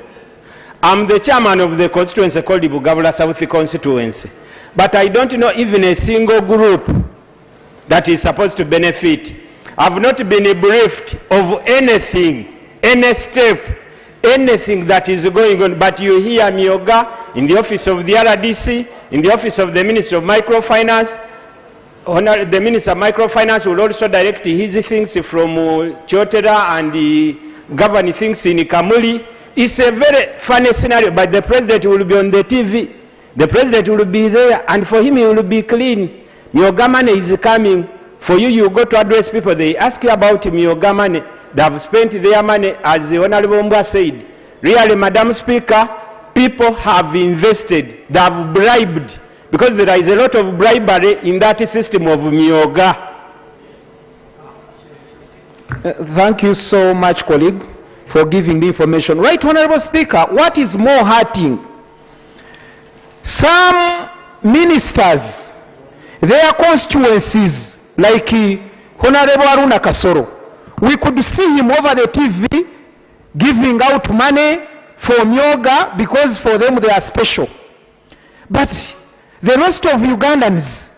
I'm the chairman of the constituency called the Bugabula South constituency, but I don't know even a single group that is supposed to benefit. I've not been briefed of anything, any step, anything that is going on, but you hear Myoga in the office of the RDC, in the office of the Minister of Microfinance. The Minister of Microfinance will also direct his things from Chotera and govern things in Kamuli. It's a very funny scenario, but the president will be on the TV. The president will be there, and for him, he will be clean. Myoga money is coming. For you, you go to address people, they ask you about Myoga money. They have spent their money, as the Honorable Mbwa said. Really, Madam Speaker, people have invested, they have bribed, because there is a lot of bribery in that system of Myoga.
Thank you so much, colleague, for giving the information. Right, Honorable Speaker, what is more hurting? Some ministers, their constituencies, like Honorable Aruna Kasoro, we could see him over the TV giving out money for Myoga because for them they are special. But the rest of Ugandans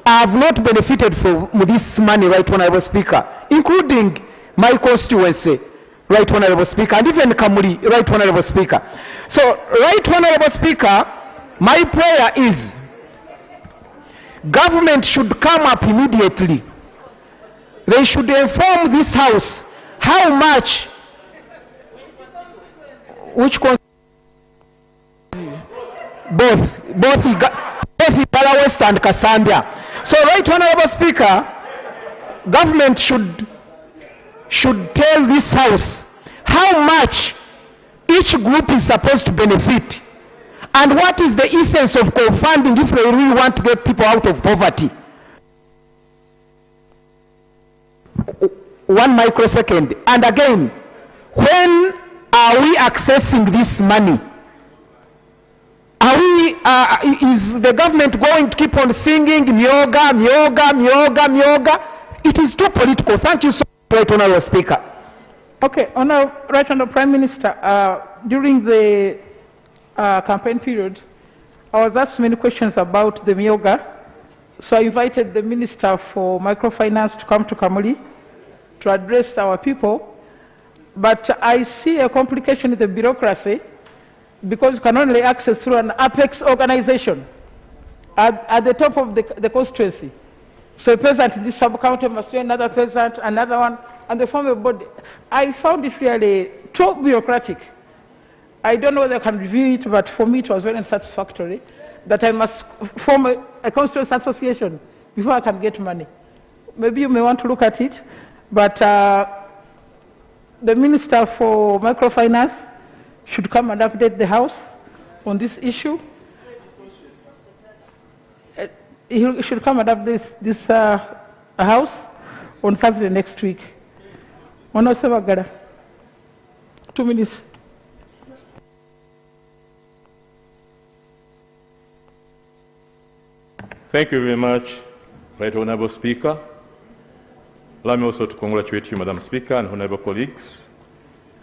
have not benefited from this money, Right Honorable Speaker, including my constituency, Right Honorable Speaker, and even Kamuli, Right Honorable Speaker. So, Right Honorable Speaker, my prayer is government should come up immediately. They should inform this House how much, which both Igala West and Kasambia. So, Right Honorable Speaker, government should tell this House how much each group is supposed to benefit, and what is the essence of co-funding if they really want to get people out of poverty. 1 microsecond. And again, when are we accessing this money? Are we, is the government going to keep on singing Myoga, Myoga, Myoga, Myoga? It is too political. Thank you so much, Right Honorable Speaker.
Okay, Right Honorable Prime Minister, during the campaign period, I was asked many questions about the Myoga, so I invited the Minister for Microfinance to come to Kamuli to address our people, but I see a complication in the bureaucracy because you can only access through an apex organization at the top of the constituency. So a peasant in this sub-county must do another peasant, another one, and they form a body. I found it really too bureaucratic. I don't know whether I can review it, but for me it was very unsatisfactory that I must form a constituency association before I can get money. Maybe you may want to look at it, but the Minister for Microfinance should come and update the House on this issue. He should come and update this House on Thursday next week. Onosebagala, 2 minutes.
Thank you very much, Right Honourable Speaker. Allow me also to congratulate you, Madam Speaker, and honourable colleagues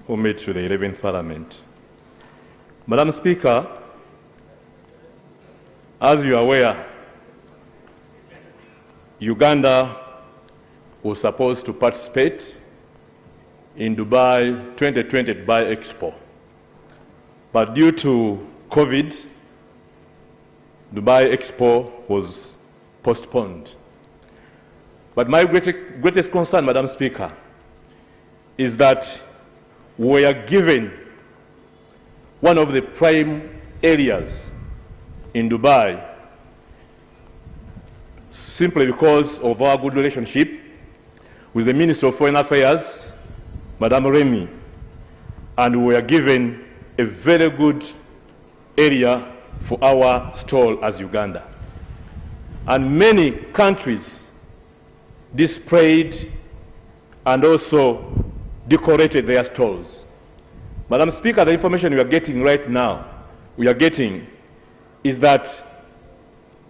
who made to the 11th Parliament. Madam Speaker, as you are aware, Uganda was supposed to participate in Dubai 2020 Dubai Expo. But due to COVID, Dubai Expo was postponed. But my greatest concern, Madam Speaker, is that we are given one of the prime areas in Dubai simply because of our good relationship with the Minister of Foreign Affairs, Madam Remy, and we are given a very good area for our stall as Uganda. And many countries displayed and also decorated their stalls. Madam Speaker, the information we are getting right now, is that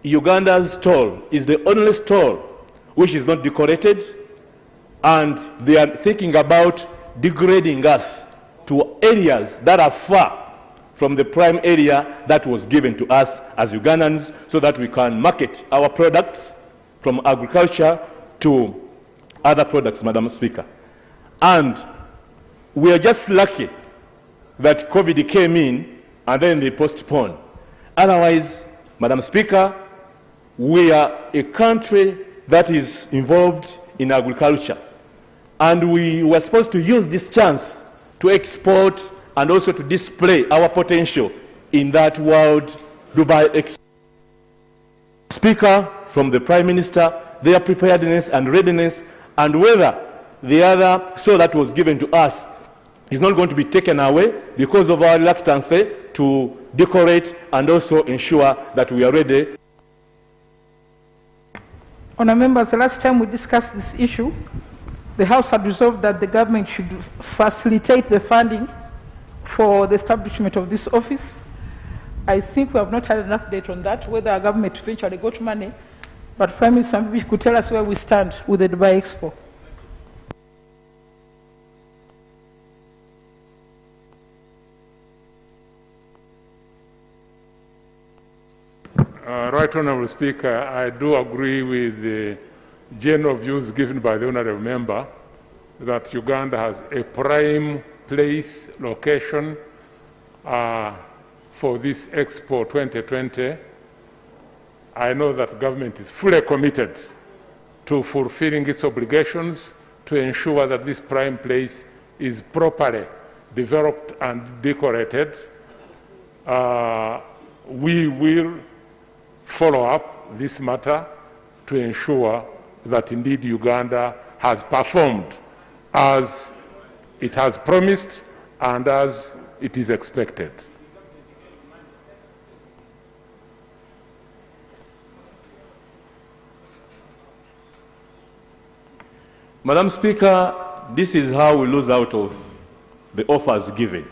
Uganda's stall is the only stall which is not decorated, and they are thinking about degrading us to areas that are far from the prime area that was given to us as Ugandans so that we can market our products from agriculture to other products, Madam Speaker. And we are just lucky that COVID came in and then they postponed. Otherwise, Madam Speaker, we are a country that is involved in agriculture. And we were supposed to use this chance to export and also to display our potential in that World Dubai Expo. Speaker, from the Prime Minister, their preparedness and readiness, and whether the other so that was given to us is not going to be taken away because of our reluctance to decorate and also ensure that we are ready.
Honourable members, the last time we discussed this issue, the House had resolved that the government should facilitate the funding for the establishment of this office. I think we have not had an update on that, whether our government eventually got money, but Prime Minister, maybe you could tell us where we stand with the Dubai Expo.
Right Honourable Speaker, I do agree with the general views given by the Honourable Member that Uganda has a prime place, location for this Expo 2020. I know that government is fully committed to fulfilling its obligations to ensure that this prime place is properly developed and decorated. We will follow up this matter to ensure that indeed Uganda has performed as it has promised and as it is expected.
Madam Speaker, this is how we lose out of the offers given.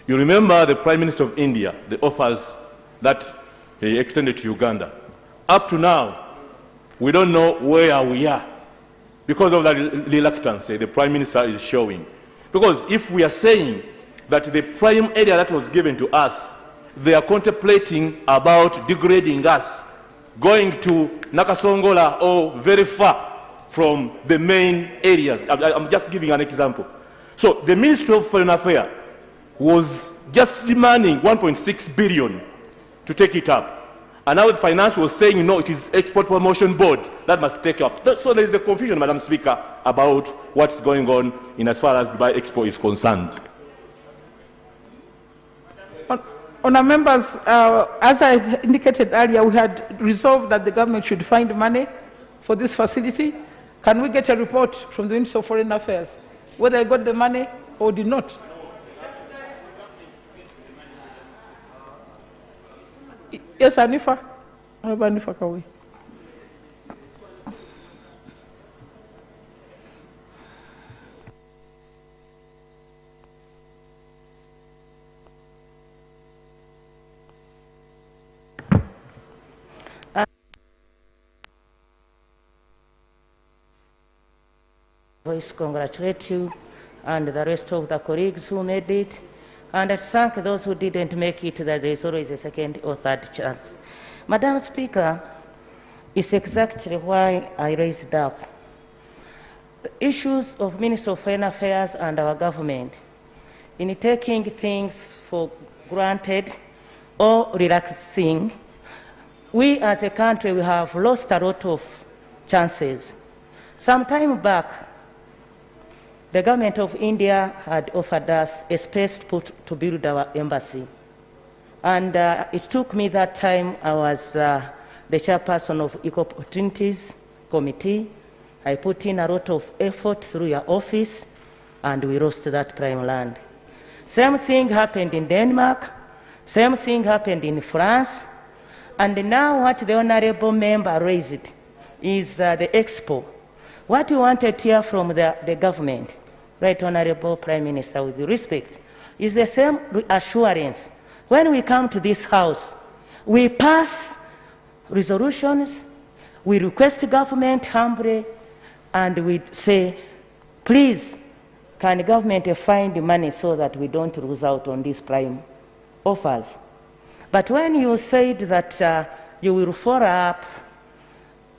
You remember the Prime Minister of India, the offers that he extended to Uganda. Up to now, we don't know where we are because of that reluctance the Prime Minister is showing. Because if we are saying that the prime area that was given to us, they are contemplating about degrading us, going to Nakasongola or very far from the main areas. I'm just giving an example. So the Ministry of Foreign Affairs was just demanding 1.6 billion to take it up. And now the finance was saying, no, it is Export Promotion Board that must take up. So there is a confusion, Madam Speaker, about what's going on in as far as Dubai Expo is concerned.
Honourable members, as I indicated earlier, we had resolved that the government should find money for this facility. Can we get a report from the Ministry of Foreign Affairs, whether they got the money or did not? Yes, Anifa. Honourable Anifa Kawi.
Voice congratulate you and the rest of the colleagues who made it, and I thank those who didn't make it, that there is always a second or third chance. Madam Speaker, is exactly why I raised up. The issues of Ministry of Foreign Affairs and our government in taking things for granted or relaxing, we as a country, we have lost a lot of chances. Some time back, the government of India had offered us a space to build our embassy. And it took me that time, I was the chairperson of Equal Opportunities Committee. I put in a lot of effort through your office, and we lost that prime land. Same thing happened in Denmark, same thing happened in France, and now what the honorable member raised is the Expo. What we wanted to hear from the government, Right Honorable Prime Minister, with respect, is the same assurance. When we come to this House, we pass resolutions, we request the government humbly, and we say, please, can the government find the money so that we don't lose out on these prime offers? But when you said that you will follow up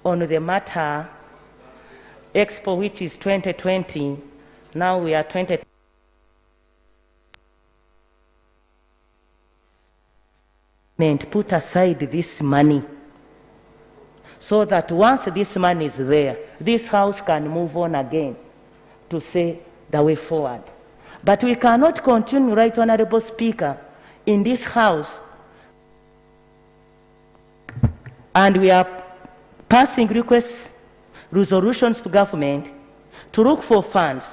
on the matter, Expo, which is 2020, now we are 2020. Put aside this money so that once this money is there, this House can move on again to say the way forward. But we cannot continue, Right Honorable Speaker, in this House, and we are passing requests, resolutions to government to look for funds.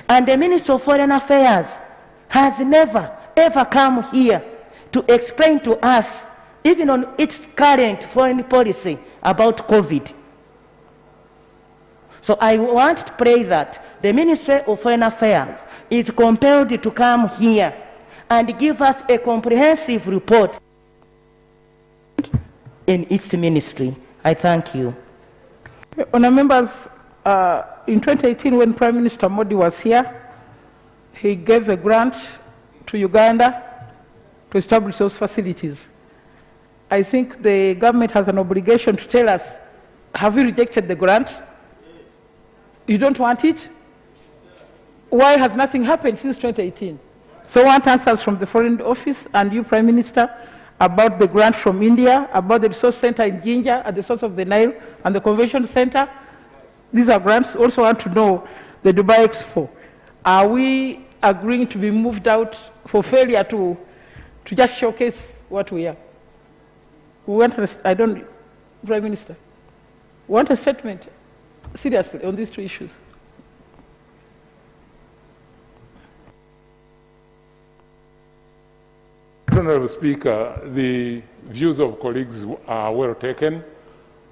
And the Minister of Foreign Affairs has never, ever come here to explain to us, even on its current foreign policy about COVID. So I want to pray that the Ministry of Foreign Affairs is compelled to come here and give us a comprehensive report in its ministry. I thank you.
Honourable members, in 2018 when Prime Minister Modi was here, he gave a grant to Uganda to establish those facilities. I think the government has an obligation to tell us, have you rejected the grant? You don't want it? Why has nothing happened since 2018? So I want answers from the Foreign Office and you, Prime Minister, about the grant from India, about the resource center in Jinja at the source of the Nile and the convention center. These are grants. Also want to know the Dubai Expo. Are we agreeing to be moved out for failure to just showcase what we are? We want, Prime Minister, we want a statement seriously on these two issues.
Honourable Speaker, the views of colleagues are well taken,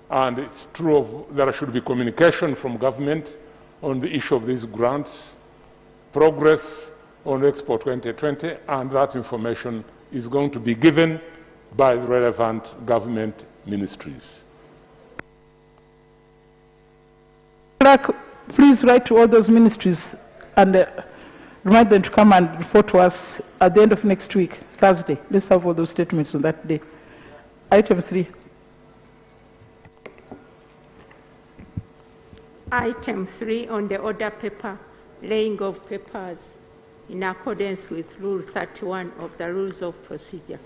and it's true there should be communication from government on the issue of these grants, progress on Expo 2020, and that information is going to be given by the relevant government ministries.
Clerk, please write to all those ministries and remind them to come and report to us at the end of next week, Thursday. Let's have all those statements on that day. Item 3.
Item 3 on the order paper, laying of papers in accordance with Rule 31 of the Rules of Procedure.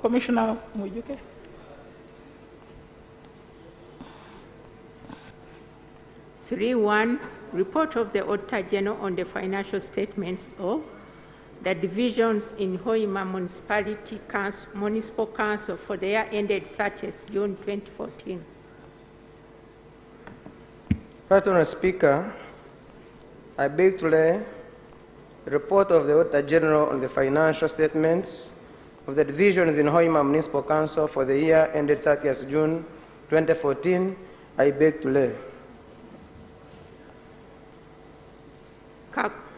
Commissioner Mujuke.
Report of the Auditor General on the financial statements of the divisions in Hoima Municipal Council for the year ended 30th June 2014.
Right Honourable Speaker, I beg to lay the report of the Auditor General on the financial statements of the divisions in Hoima Municipal Council for the year ended 30th June 2014. I beg to lay.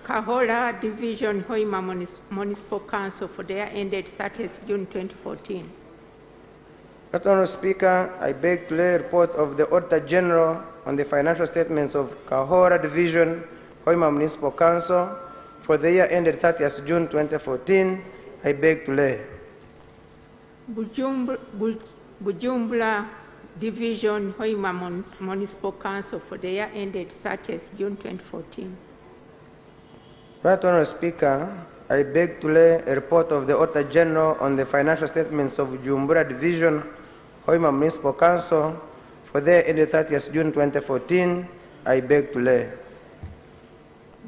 Kahora Division, Hoima Municipal Council for the year ended 30th June 2014.
Right Honourable Speaker, I beg to lay a report of the Auditor General on the financial statements of Kahora Division, Hoima Municipal Council for the year ended 30th June 2014. I beg to lay.
Bujumbura Division, Hoima Municipal Council for the year ended 30th June 2014.
Right Honourable Speaker, I beg to lay a report of the Auditor General on the financial statements of Bujumbura Division, Hoima Municipal Council for the year ended 30th June 2014. I beg to lay.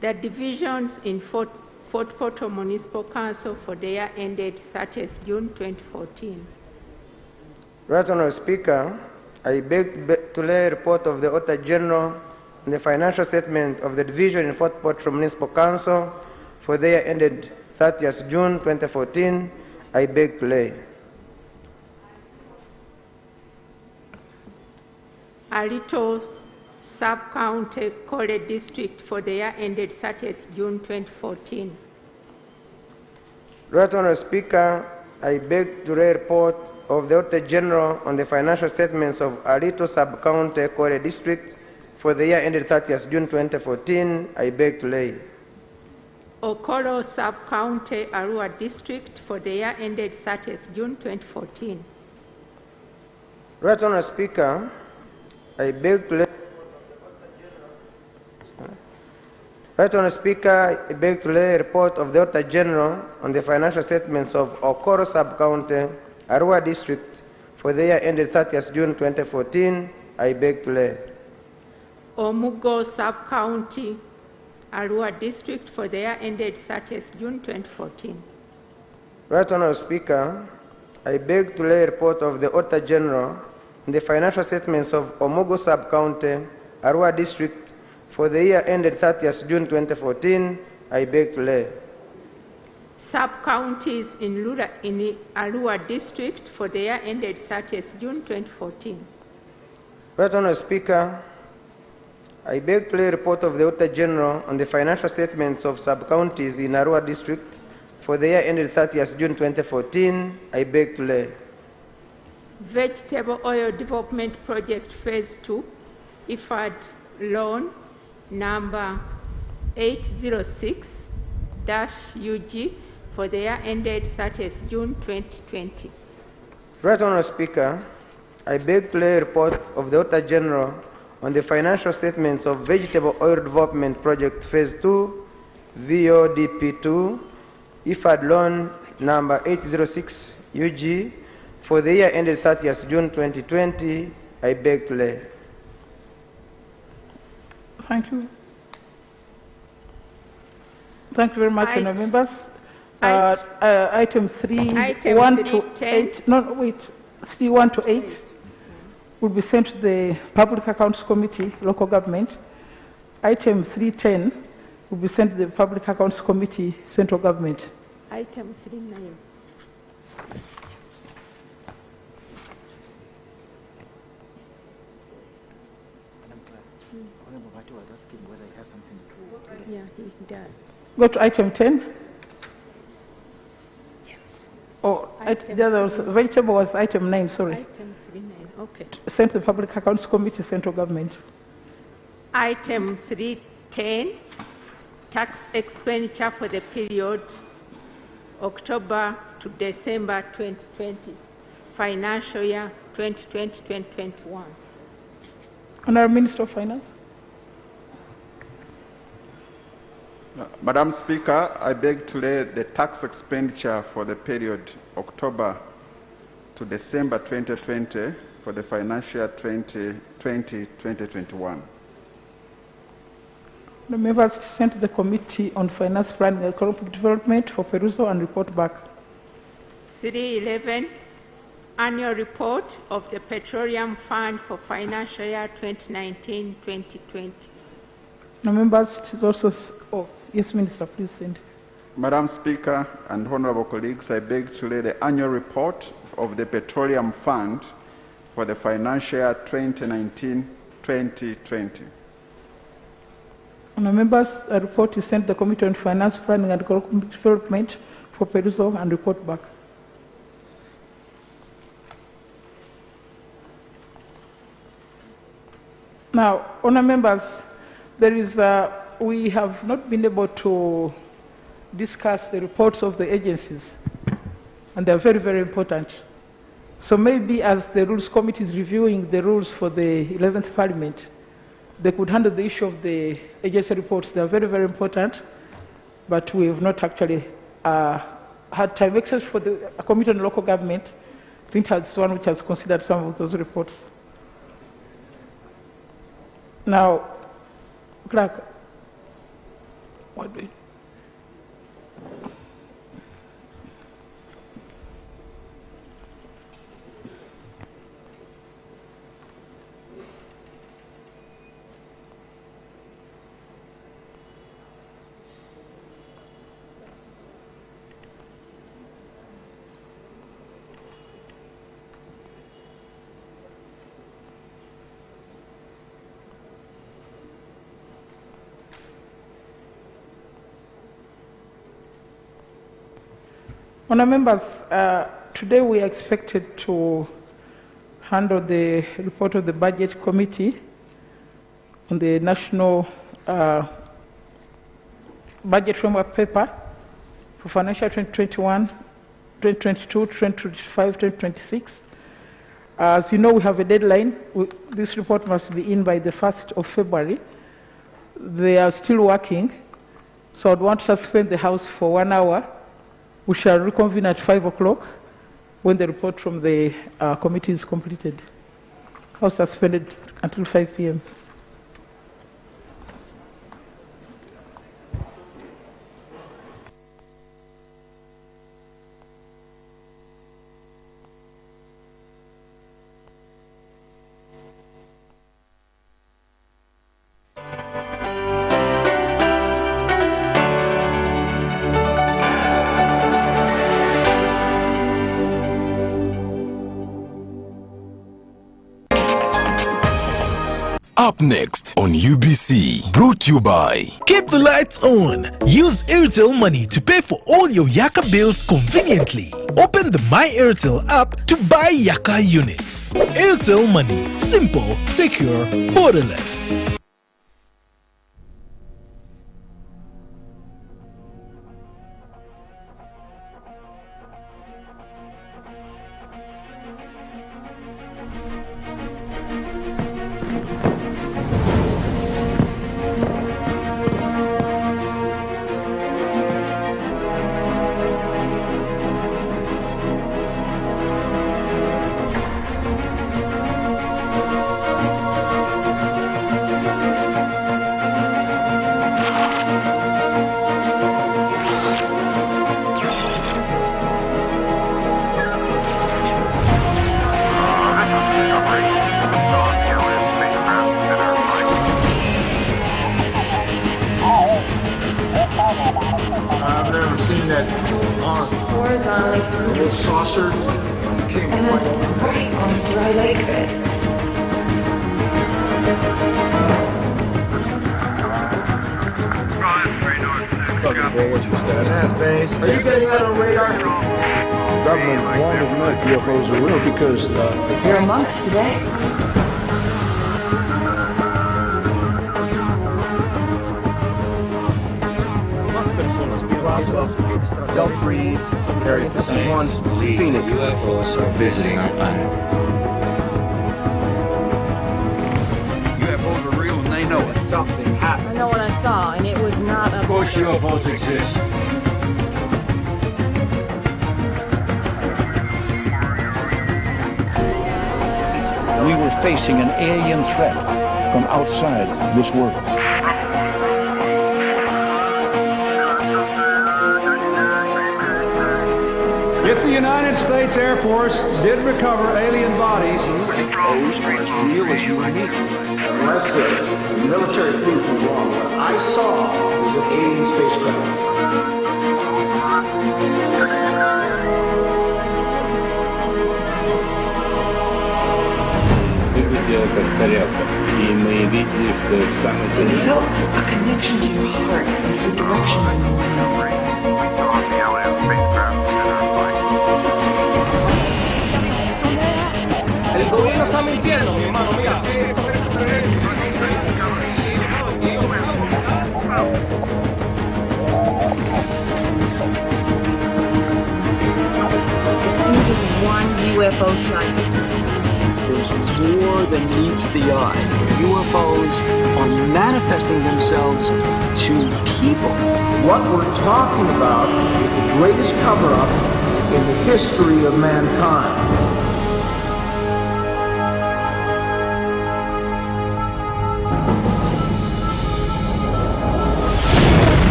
The divisions in Fort Portal Municipal Council for the year ended 30th June 2014.
Right Honourable Speaker, I beg to lay a report of the Auditor General on the financial statement of the division in Fort Portal Municipal Council for the year ended 30th June 2014. I beg to lay.
Alito Sub-County Kole District for the year ended 30th June 2014.
Right Honourable Speaker, I beg to lay a report of the Auditor General on the financial statements of Alito Sub-County Kole District for the year ended 30th June 2014. I beg to lay.
Okoro Sub-County Arua District for the year ended 30th June 2014.
Right Honourable Speaker, I beg to lay. Right Honourable Speaker, I beg to lay a report of the Auditor General on the financial statements of Okoro Sub-County Arua District for the year ended 30th June 2014. I beg to lay.
Omugo Sub-County Arua District for the year ended 30th June 2014.
Right Honourable Speaker, I beg to lay a report of the Auditor General on the financial statements of Omugo Sub-County Arua District for the year ended 30th June 2014. I beg to lay.
Sub-counties in Arua District for the year ended 30th June 2014.
Right Honourable Speaker, I beg to lay a report of the Auditor General on the financial statements of sub-counties in Arua District for the year ended 30th June 2014. I beg to lay.
Vegetable Oil Development Project Phase 2, IFAD loan number 806-UG for the year ended 30th June 2020.
Right Honourable Speaker, I beg to lay a report of the Auditor General on the financial statements of Vegetable Oil Development Project Phase 2, VODP2, IFAD loan number 806-UG for the year ended 30th June 2020. I beg to lay.
Thank you. Thank you very much, honourable members. Items 3(1) to 8. No, wait. 3(1) to 8 will be sent to the Public Accounts Committee, Local Government. Item 3(10) will be sent to the Public Accounts Committee, Central Government.
Item 3(9). Yeah, he does.
Go to item 10. Yes. Oh, the other was, vegetable was item 9, sorry.
Item 3(9), okay.
Sent to the Public Accounts Committee, Central Government.
Item 3(10), tax expenditure for the period October to December 2020, financial year 2020-2021.
Honourable Minister of Finance.
Madam Speaker, I beg to lay the tax expenditure for the period October to December 2020 for the financial year 2020-2021.
The members sent to the Committee on Finance, Planning and Economic Development for perusal and report back.
3(11), Annual Report of the Petroleum Fund for financial year 2019-2020.
The members, it is also, yes, Minister, please send.
Madam Speaker and honorable colleagues, I beg to lay the annual report of the Petroleum Fund for the financial year 2019-2020.
The members, a report is sent to the Committee on Finance, Planning and Economic Development for perusal and report back. Now, honour members, there is we have not been able to discuss the reports of the agencies, and they are very, very important. So maybe as the Rules Committee is reviewing the rules for the 11th Parliament, they could handle the issue of the agency reports. They are very, very important, but we have not actually had time, except for the Committee on Local Government. I think that's one which has considered some of those reports. Now, Clerk, what do we... Honourable members, today we are expected to handle the report of the Budget Committee on the National Budget Framework Paper for financial 2021, 2022, 2025, 2026. As you know, we have a deadline. This report must be in by the 1st of February. They are still working, so I'd want to suspend the House for 1 hour. We shall reconvene at 5 o'clock when the report from the committee is completed. House suspended until 5 p.m.
Up next on UBC, brought to you by
Keep the lights on. Use Airtel Money to pay for all your Yaka bills conveniently. Open the My Airtel app to buy Yaka units. Airtel Money. Simple, secure, borderless.
I've never seen that on horizontally, a little saucer came and then right on dry lake bed.
What's your status?
Base. Are you getting that on radar?
Government wanted to know UFOs are real because
You're amongst today.
Roswell, Belfries, Area 51, Phoenix.
UFOs are visiting our planet.
UFOs are real and they know it.
Something happened.
I know what I saw, and it was not a...
Of course UFOs exist.
We were facing an alien threat from outside this world.
If the United States Air Force did recover alien bodies,
UFOs are as real as you and me. Unless the military proves me wrong, what I saw was an alien spacecraft.
Выглядело как тарелка, и мы видели, что это самый
You felt a connection to your heart and your directions in the world.
El gobierno está mintiendo, mi hermano, mira.
One year
UFO sighting.
There's more than meets the eye. UFOs are manifesting themselves to people.
What we're talking about is the greatest cover-up in the history of mankind.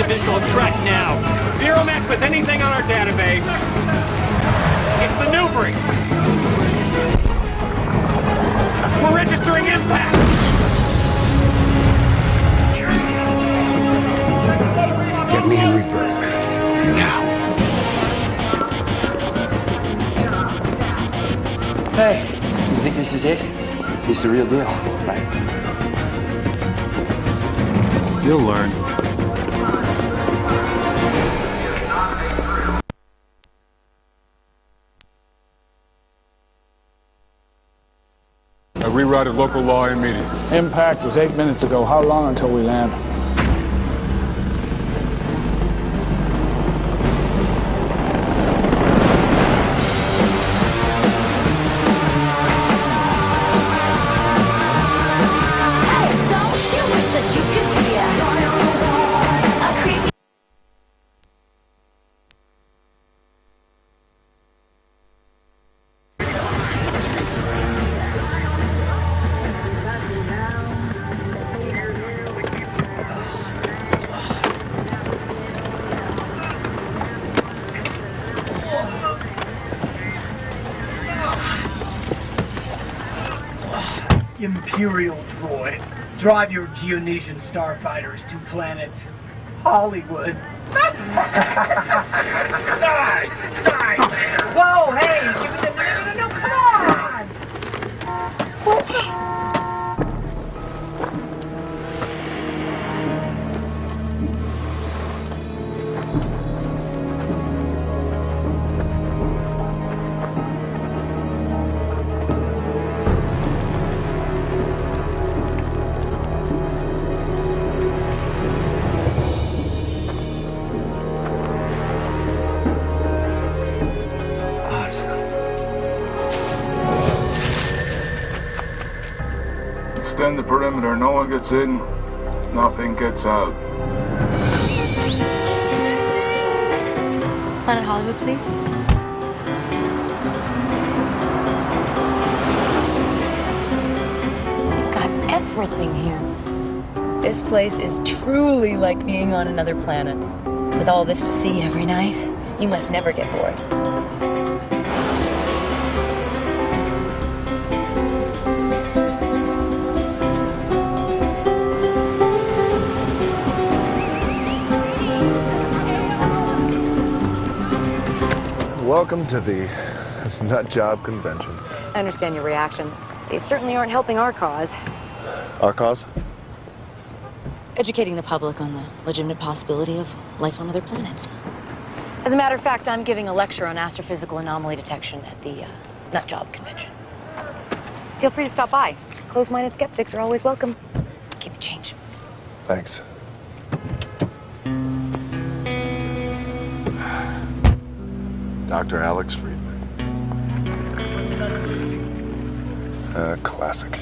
Visual track now. Zero match with anything on our database. It's the Newbury. We're registering impact.
Get me Henry Burke. Now.
Hey, you think this is it? This is the real deal, right?
You'll learn.
I rerouted local law immediately.
Impact was 8 minutes ago. How long until we land?
Imperial droid, drive your Geonesian starfighters to planet Hollywood.
Die! Whoa, hey! No, come on!
Extend the perimeter. No one gets in, nothing gets out.
Planet Hollywood, please. You've got everything here. This place is truly like being on another planet. With all this to see every night, you must never get bored.
Welcome to the Nut Job Convention.
I understand your reaction. They certainly aren't helping our cause.
Our cause?
Educating the public on the legitimate possibility of life on other planets. As a matter of fact, I'm giving a lecture on astrophysical anomaly detection at the Nut Job Convention. Feel free to stop by. Closed-minded skeptics are always welcome. Keep the change.
Thanks. Dr. Alex Friedman. Classic.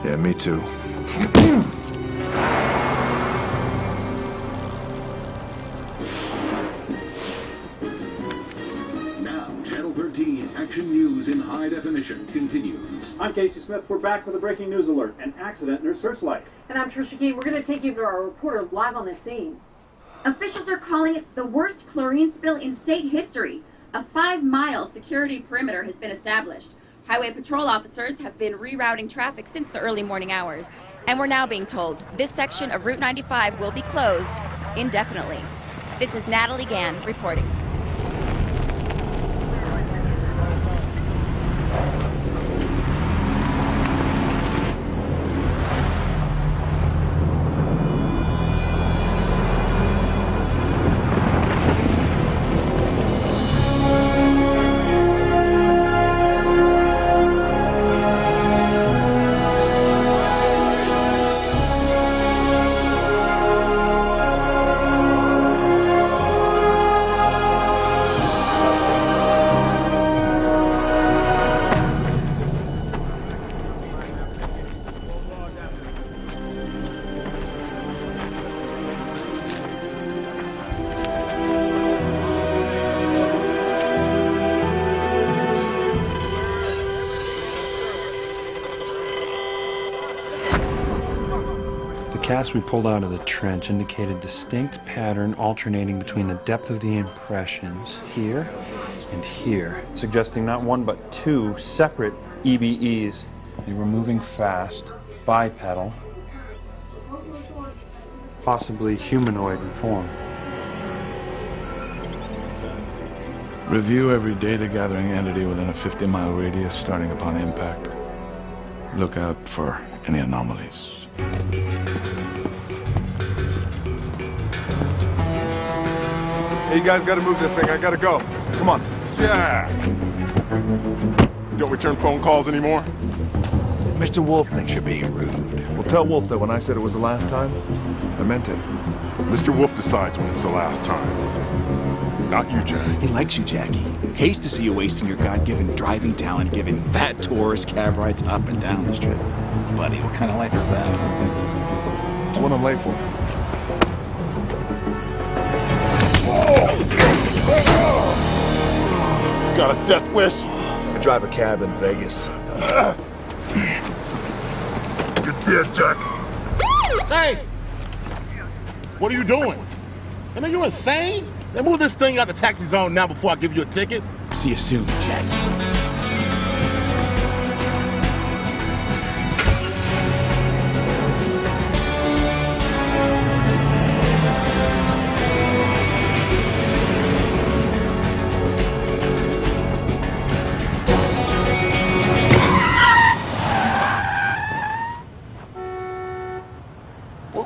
Yeah, me too.
Now, Channel 13 Action News in high definition continues.
I'm Casey Smith. We're back with a breaking news alert. An accident near Searchlight.
And I'm Trisha Keene. We're going to take you to our reporter live on the scene.
Officials are calling it the worst chlorine spill in state history. A 5-mile security perimeter has been established. Highway patrol officers have been rerouting traffic since the early morning hours.
And we're now being told this section of Route 95 will be closed indefinitely. This is Natalie Gann reporting.
The cast we pulled out of the trench indicated distinct pattern alternating between the depth of the impressions here and here, suggesting not one but two separate EBEs. They were moving fast, bipedal, possibly humanoid in form.
Review every data-gathering entity within a 50-mile radius starting upon impact. Look out for any anomalies.
Hey, you guys gotta move this thing. I gotta go. Come on.
Jack! Don't return phone calls anymore?
Mr. Wolf thinks you're being rude. Well, tell Wolf that when I said it was the last time, I meant it.
Mr. Wolf decides when it's the last time. Not you, Jack.
He likes you, Jackie. Hates to see you wasting your God-given driving talent giving fat tourist cab rides up and down the strip. Buddy, what kind of life is that?
It's what I'm late for.
Got a death wish?
I drive a cab in Vegas.
You're dead, Jack. Hey! What are you doing? I mean, you insane? Then move this thing out the taxi zone now before I give you a ticket.
See you soon, Jackie.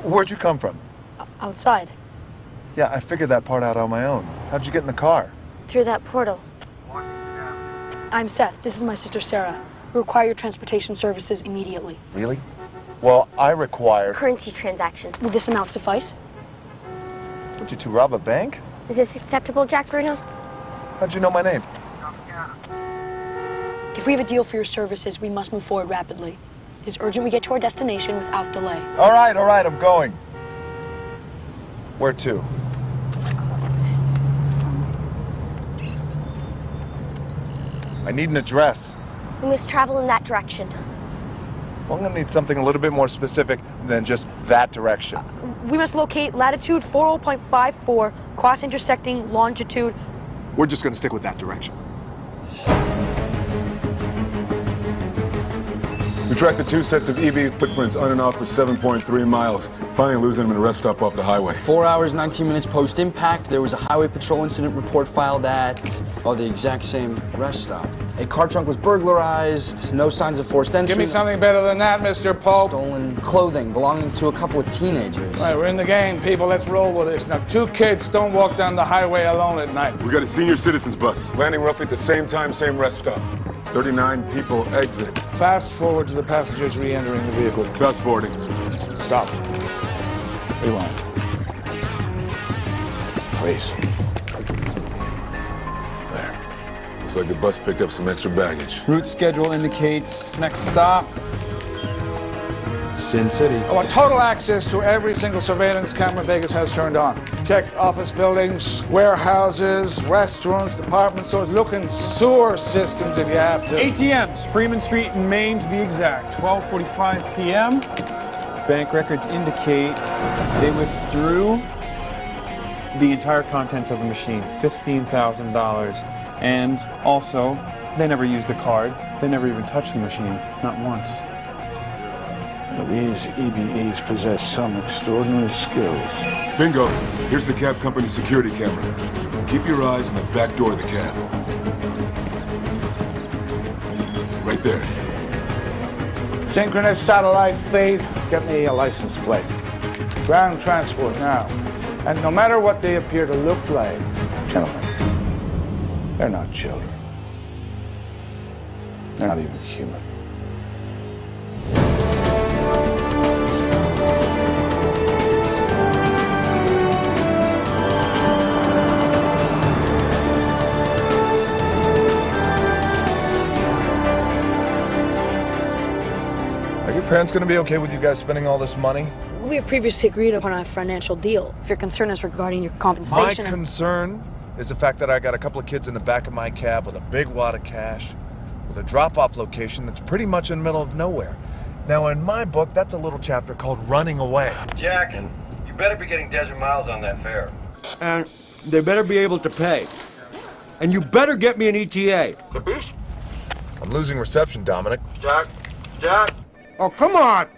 Where'd you come from?
Outside.
Yeah, I figured that part out on my own. How'd you get in the car?
Through that portal. I'm Seth. This is my sister Sarah. We require your transportation services immediately.
Really? Well, I require...
Currency transaction. Will this amount suffice?
Would you two rob a bank?
Is this acceptable, Jack Bruno?
How'd you know my name?
If we have a deal for your services, we must move forward rapidly. It is urgent we get to our destination without delay.
All right, I'm going. Where to? I need an address.
We must travel in that direction.
Well, I'm gonna need something a little bit more specific than just that direction.
We must locate latitude 40.54, cross-intersecting longitude.
We're just gonna stick with that direction.
We tracked the two sets of EB footprints on and off for 7.3 miles, finally losing them in a rest stop off the highway.
4 hours, 19 minutes post-impact, there was a highway patrol incident report filed at, the exact same rest stop. A car trunk was burglarized, no signs of forced entry.
Give me something better than that, Mr. Pope.
Stolen clothing belonging to a couple of teenagers.
All right, we're in the game, people. Let's roll with this. Now, 2 kids don't walk down the highway alone at night.
We got a senior citizens bus, landing roughly at the same time, same rest stop. 39 people exit.
Fast forward to the passengers re-entering the vehicle.
Fast forwarding.
Stop. Rewind. Freeze.
There. Looks like the bus picked up some extra baggage.
Route schedule indicates next stop, Sin City.
I want total access to every single surveillance camera Vegas has turned on. Check office buildings, warehouses, restaurants, department stores. Look in sewer systems if you have to.
ATMs, Freeman Street and Main to be exact. 12:45 p.m. Bank records indicate they withdrew the entire contents of the machine, $15,000. And also, they never used a card. They never even touched the machine, not once.
These EBEs possess some extraordinary skills.
Bingo. Here's the cab company security camera. Keep your eyes on the back door of the cab. Right there.
Synchronous satellite feed. Get me a license plate. Ground transport now. And no matter what they appear to look like, gentlemen, they're not children. They're not even human.
Are your parents going to be okay with you guys spending all this money?
We have previously agreed upon a financial deal. If your concern is regarding your compensation...
My concern is the fact that I got a couple of kids in the back of my cab with a big wad of cash, with a drop-off location that's pretty much in the middle of nowhere. Now, in my book, that's a little chapter called Running Away.
Jack, you better be getting Desert Miles on that fare.
And they better be able to pay. And you better get me an ETA.
Capiche? I'm losing reception, Dominic.
Jack? Oh, come on!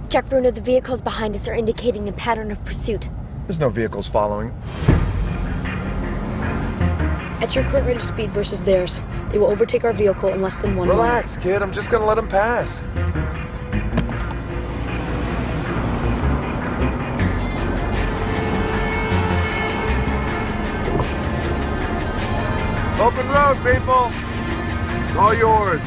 Jack Bruno, the vehicles behind us are indicating a pattern of pursuit.
There's no vehicles following.
At your current rate of speed versus theirs, they will overtake our vehicle in less than 1 mile.
Relax, kid. I'm just gonna let them pass. Open road, people. It's all yours.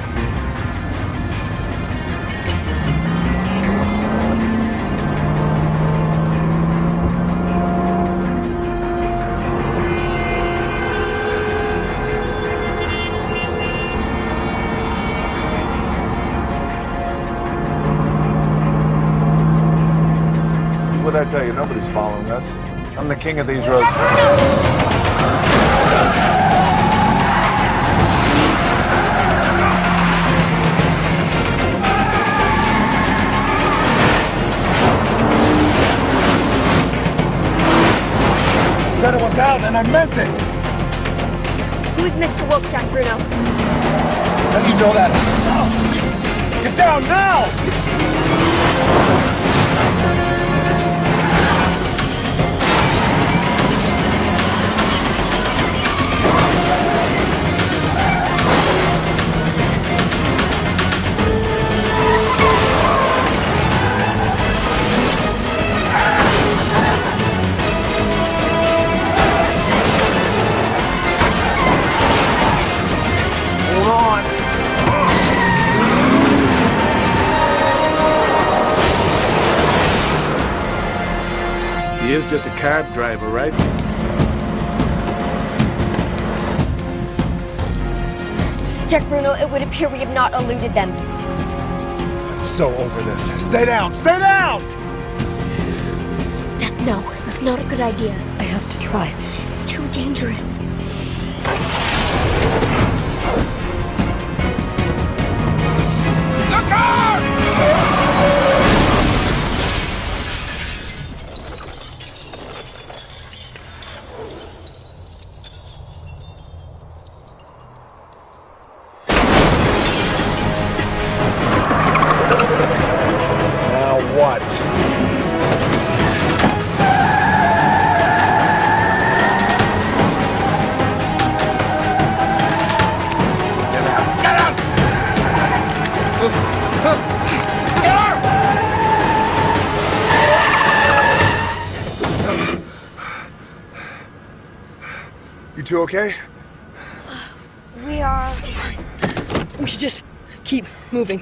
What did I tell you? Nobody's following us. I'm the king of these roads. Said it was out, and I meant it.
Who is Mr. Wolf, Jack Bruno?
How do you know that? Get down now!
He is just a cab driver, right?
Jack Bruno, it would appear we have not eluded them.
I'm so over this. Stay down! Stay down!
Seth, no. It's not a good idea.
I have to try.
It's too dangerous.
Look out!
You two okay?
We are...
We should just keep moving.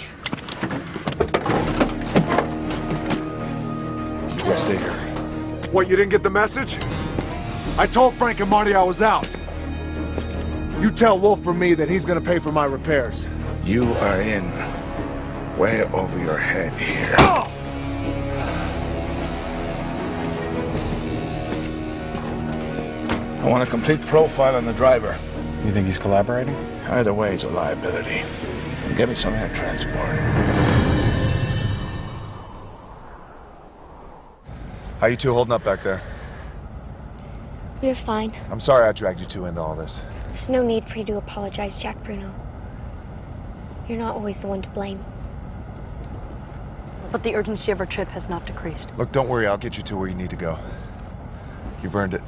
You guys stay here. What, you didn't get the message? I told Frank and Marty I was out. You tell Wolf from me that he's gonna pay for my repairs.
You are in way over your head here.
Oh!
I want a complete profile on the driver.
You think he's collaborating?
Either way, he's a liability. And get me some air transport.
How you two holding up back there?
We're fine.
I'm sorry I dragged you two into all this.
There's no need for you to apologize, Jack Bruno. You're not always the one to blame.
But the urgency of our trip has not decreased.
Look, don't worry, I'll get you to where you need to go. You've earned it.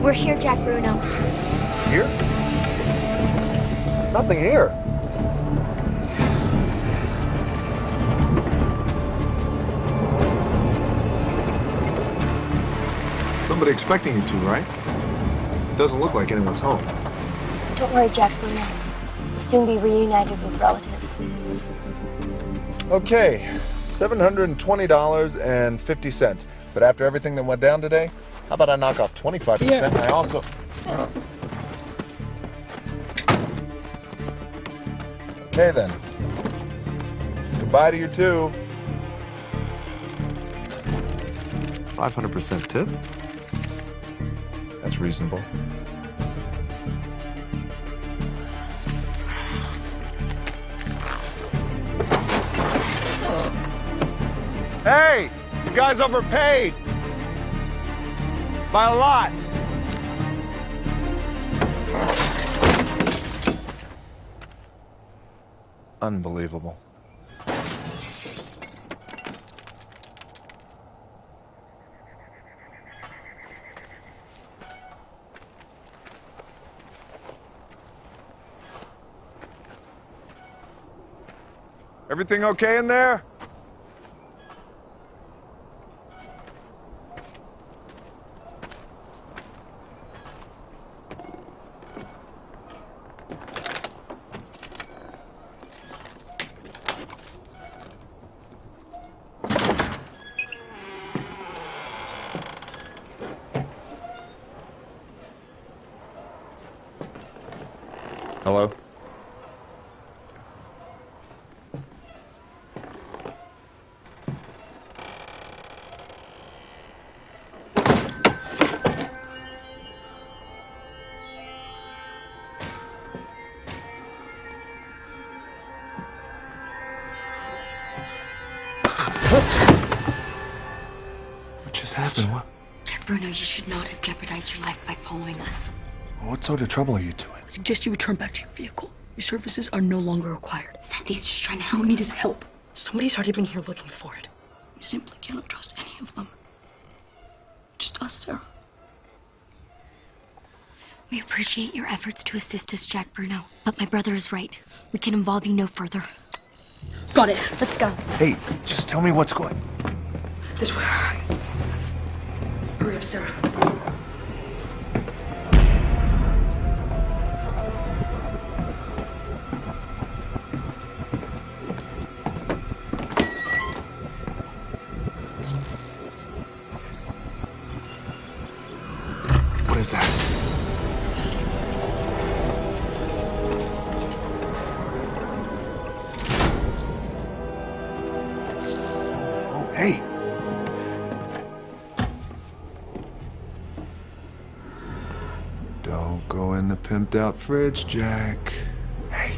We're here, Jack Bruno.
Here? There's nothing here. Somebody expecting you two, right? Doesn't look like anyone's home.
Don't worry, Jack Bruno. We'll soon be reunited with relatives.
Okay, $720.50. But after everything that went down today, how about I knock off 25%?
Yeah.
I also... Okay, then. Goodbye to you, too. 500% tip? That's reasonable. Hey! You guys overpaid! By a lot! Unbelievable. Everything okay in there? Hello? What just happened? What?
Jack Bruno, you should not have jeopardized your life by following us.
What sort of trouble are you two in?
I suggest you return back to your vehicle. Your services are no longer required.
Seth, he's just trying to
I
help.
don't need his help. Somebody's already been here looking for it. You simply cannot trust any of them. Just us, Sarah.
We appreciate your efforts to assist us, Jack Bruno. But my brother is right. We can involve you no further.
Got it.
Let's go.
Hey, just tell me what's going...
This way. Hurry up, Sarah.
What is that? Oh, hey! Don't go in the pimped out fridge, Jack. Hey.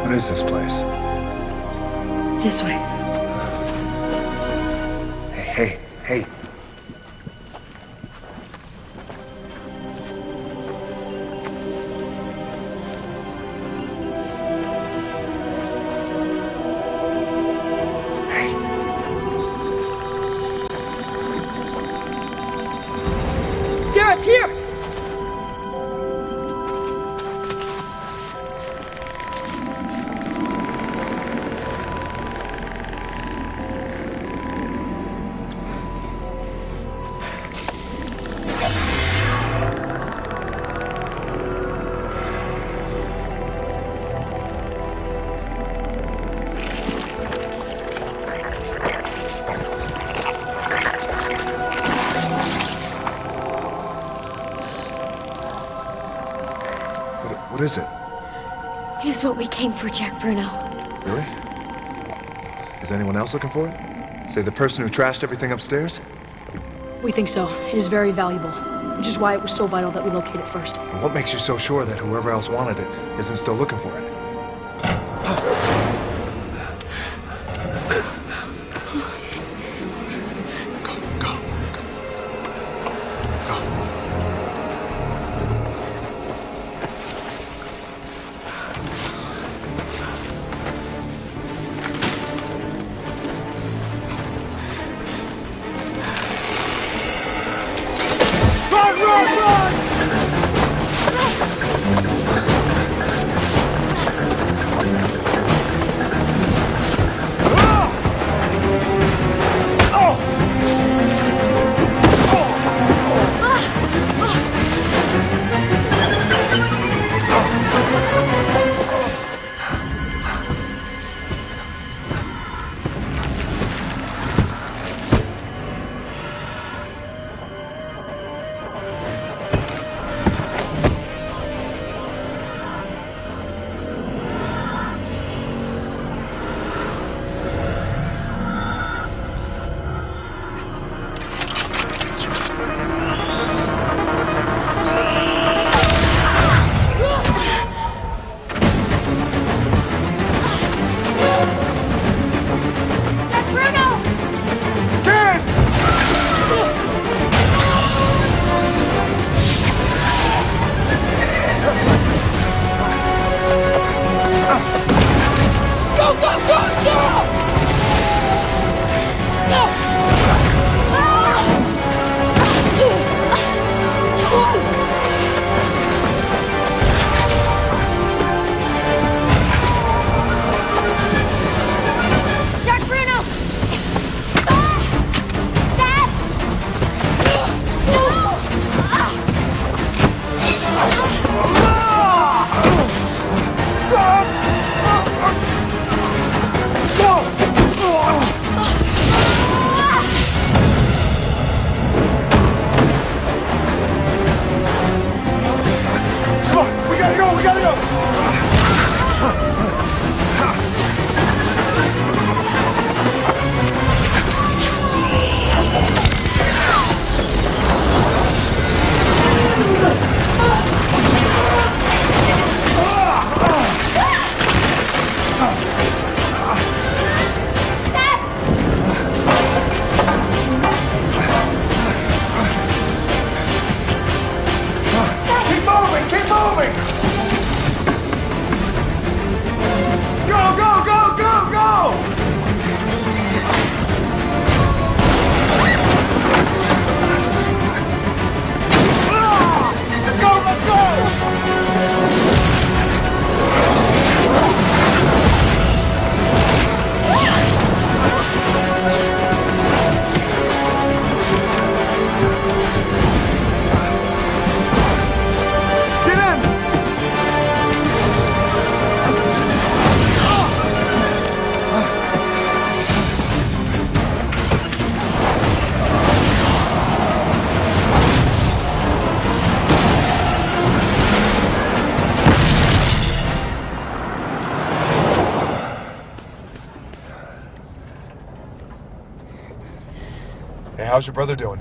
What is this place?
This way.
Hey.
Sarah, it's here!
What is it?
It is what we came for, Jack Bruno.
Really? Is anyone else looking for it? Say the person who trashed everything upstairs?
We think so. It is very valuable, which is why it was so vital that we locate it first.
And what makes you so sure that whoever else wanted it isn't still looking for it? Hey, how's your brother doing?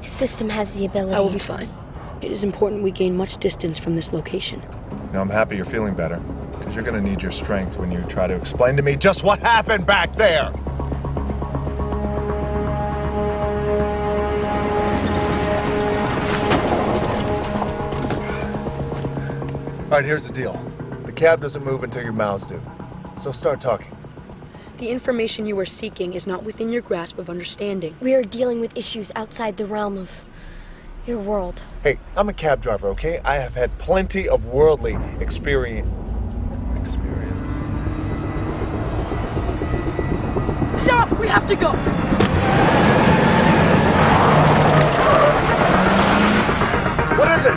His system has the ability.
I will be fine. It is important we gain much distance from this location.
No, I'm happy you're feeling better. because you're gonna need your strength when you try to explain to me just what happened back there. All right, here's the deal. The cab doesn't move until your mouths do. So start talking.
The information you are seeking is not within your grasp of understanding.
We are dealing with issues outside the realm of your world.
Hey, I'm a cab driver, okay? I have had plenty of worldly experience.
Sarah, we have to go!
What is it?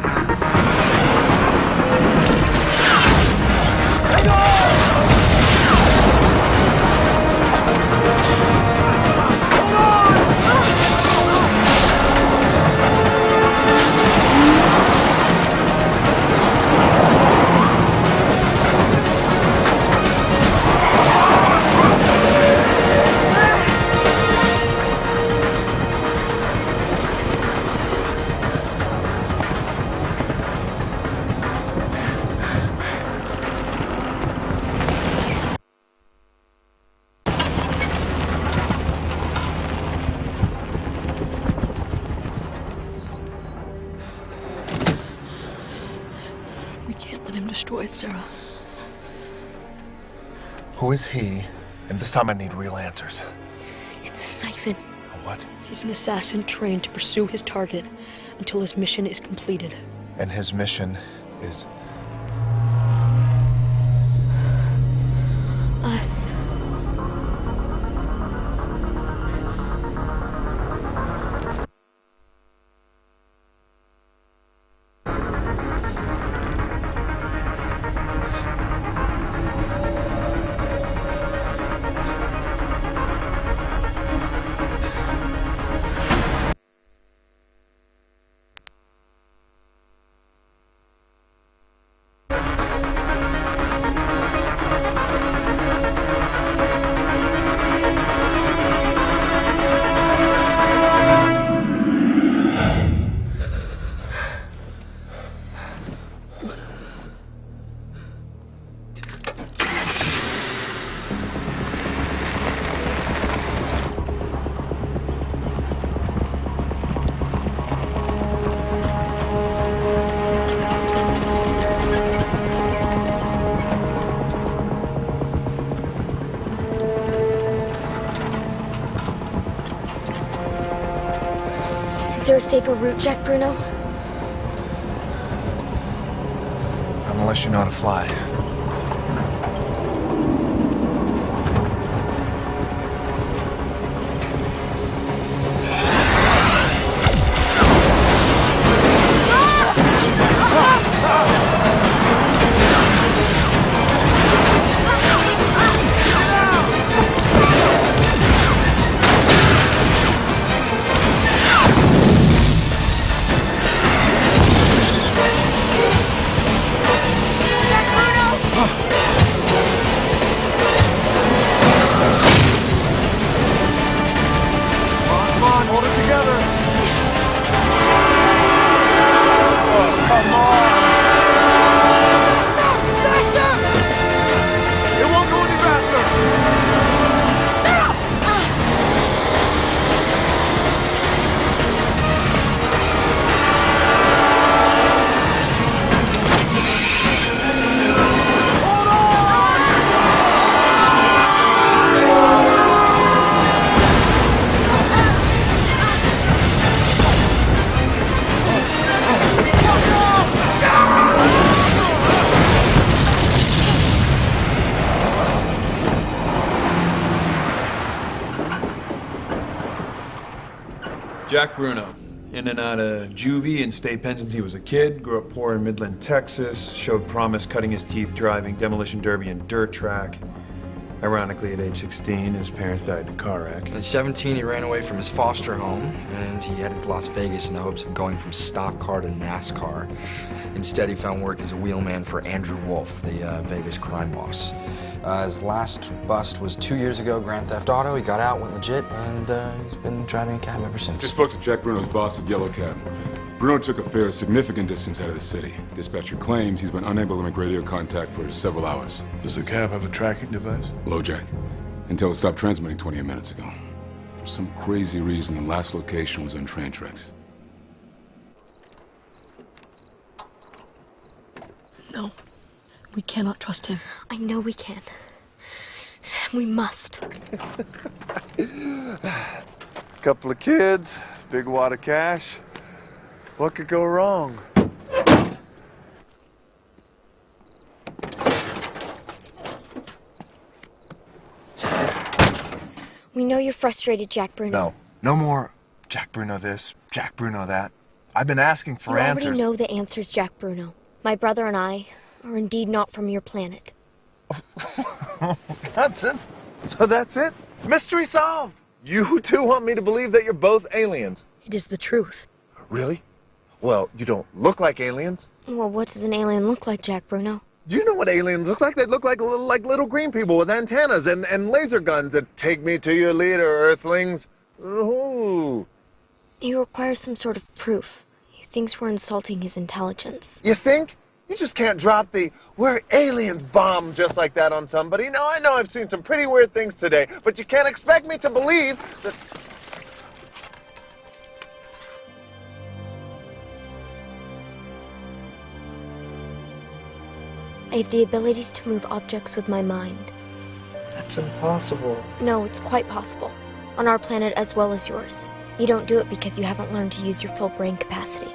We can't let him destroy it, Sarah.
Who is he? And this time I need real answers.
It's a siphon.
A what?
He's an assassin trained to pursue his target until his mission is completed.
And his mission is?
Us. Is there a safer route, Jack Bruno?
Unless you know how to fly.
Jack Bruno, in and out of juvie and state pen since he was a kid, grew up poor in Midland, Texas, showed promise cutting his teeth driving demolition derby and dirt track. Ironically, at age 16, his parents died in a car wreck.
At 17, he ran away from his foster home, and he headed to Las Vegas in the hopes of going from stock car to NASCAR. Instead, he found work as a wheelman for Andrew Wolf, the Vegas crime boss. His last bust was 2 years ago, Grand Theft Auto. He got out, went legit, and he's been driving a cab ever since.
Just spoke to Jack Bruno's boss at Yellow Cab. Bruno took a fare a significant distance out of the city. Dispatcher claims he's been unable to make radio contact for several hours.
Does the cab have a tracking device?
LoJack. Until it stopped transmitting 28 minutes ago. For some crazy reason, the last location was on train tracks.
No. We cannot trust him.
I know we can. We must.
Couple of kids, big wad of cash. What could go wrong?
We know you're frustrated, Jack Bruno.
No. No more Jack Bruno this, Jack Bruno that. I've been asking for answers.
You already know the answers, Jack Bruno. My brother and I are indeed not from your planet.
So that's it? Mystery solved! You two want me to believe that you're both aliens?
It is the truth.
Really? Well, you don't look like aliens.
Well, what does an alien look like, Jack Bruno?
Do you know what aliens look like? They look like little green people with antennas and laser guns that take me to your leader, Earthlings. Ooh.
He requires some sort of proof. He thinks we're insulting his intelligence.
You think? You just can't drop the "we're aliens" bomb just like that on somebody. No, I know I've seen some pretty weird things today, but you can't expect me to believe that...
I have the ability to move objects with my mind.
That's impossible.
No, it's quite possible. On our planet as well as yours. You don't do it because you haven't learned to use your full brain capacity.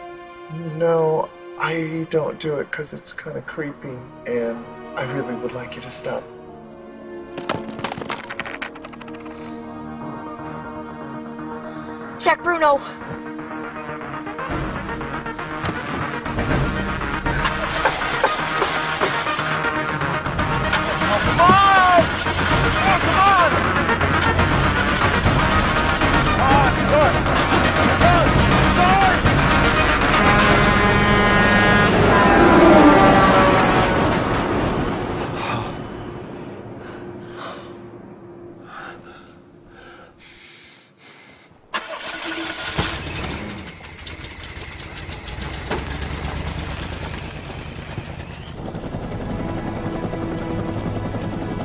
No, I don't do it because it's kind of creepy, and I really would like you to stop.
Jack Bruno!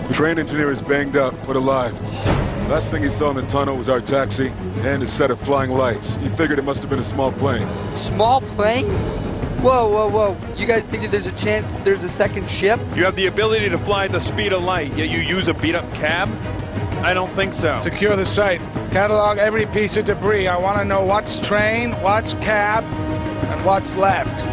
The train engineer is banged up, but alive. Last thing he saw in the tunnel was our taxi and a set of flying lights. He figured it must have been a small plane.
Small plane? Whoa, whoa, whoa. You guys think that there's a chance there's a second ship?
You have the ability to fly at the speed of light, yet you use a beat-up cab? I don't think so.
Secure the site. Catalog every piece of debris. I want to know what's train, what's cab, and what's left.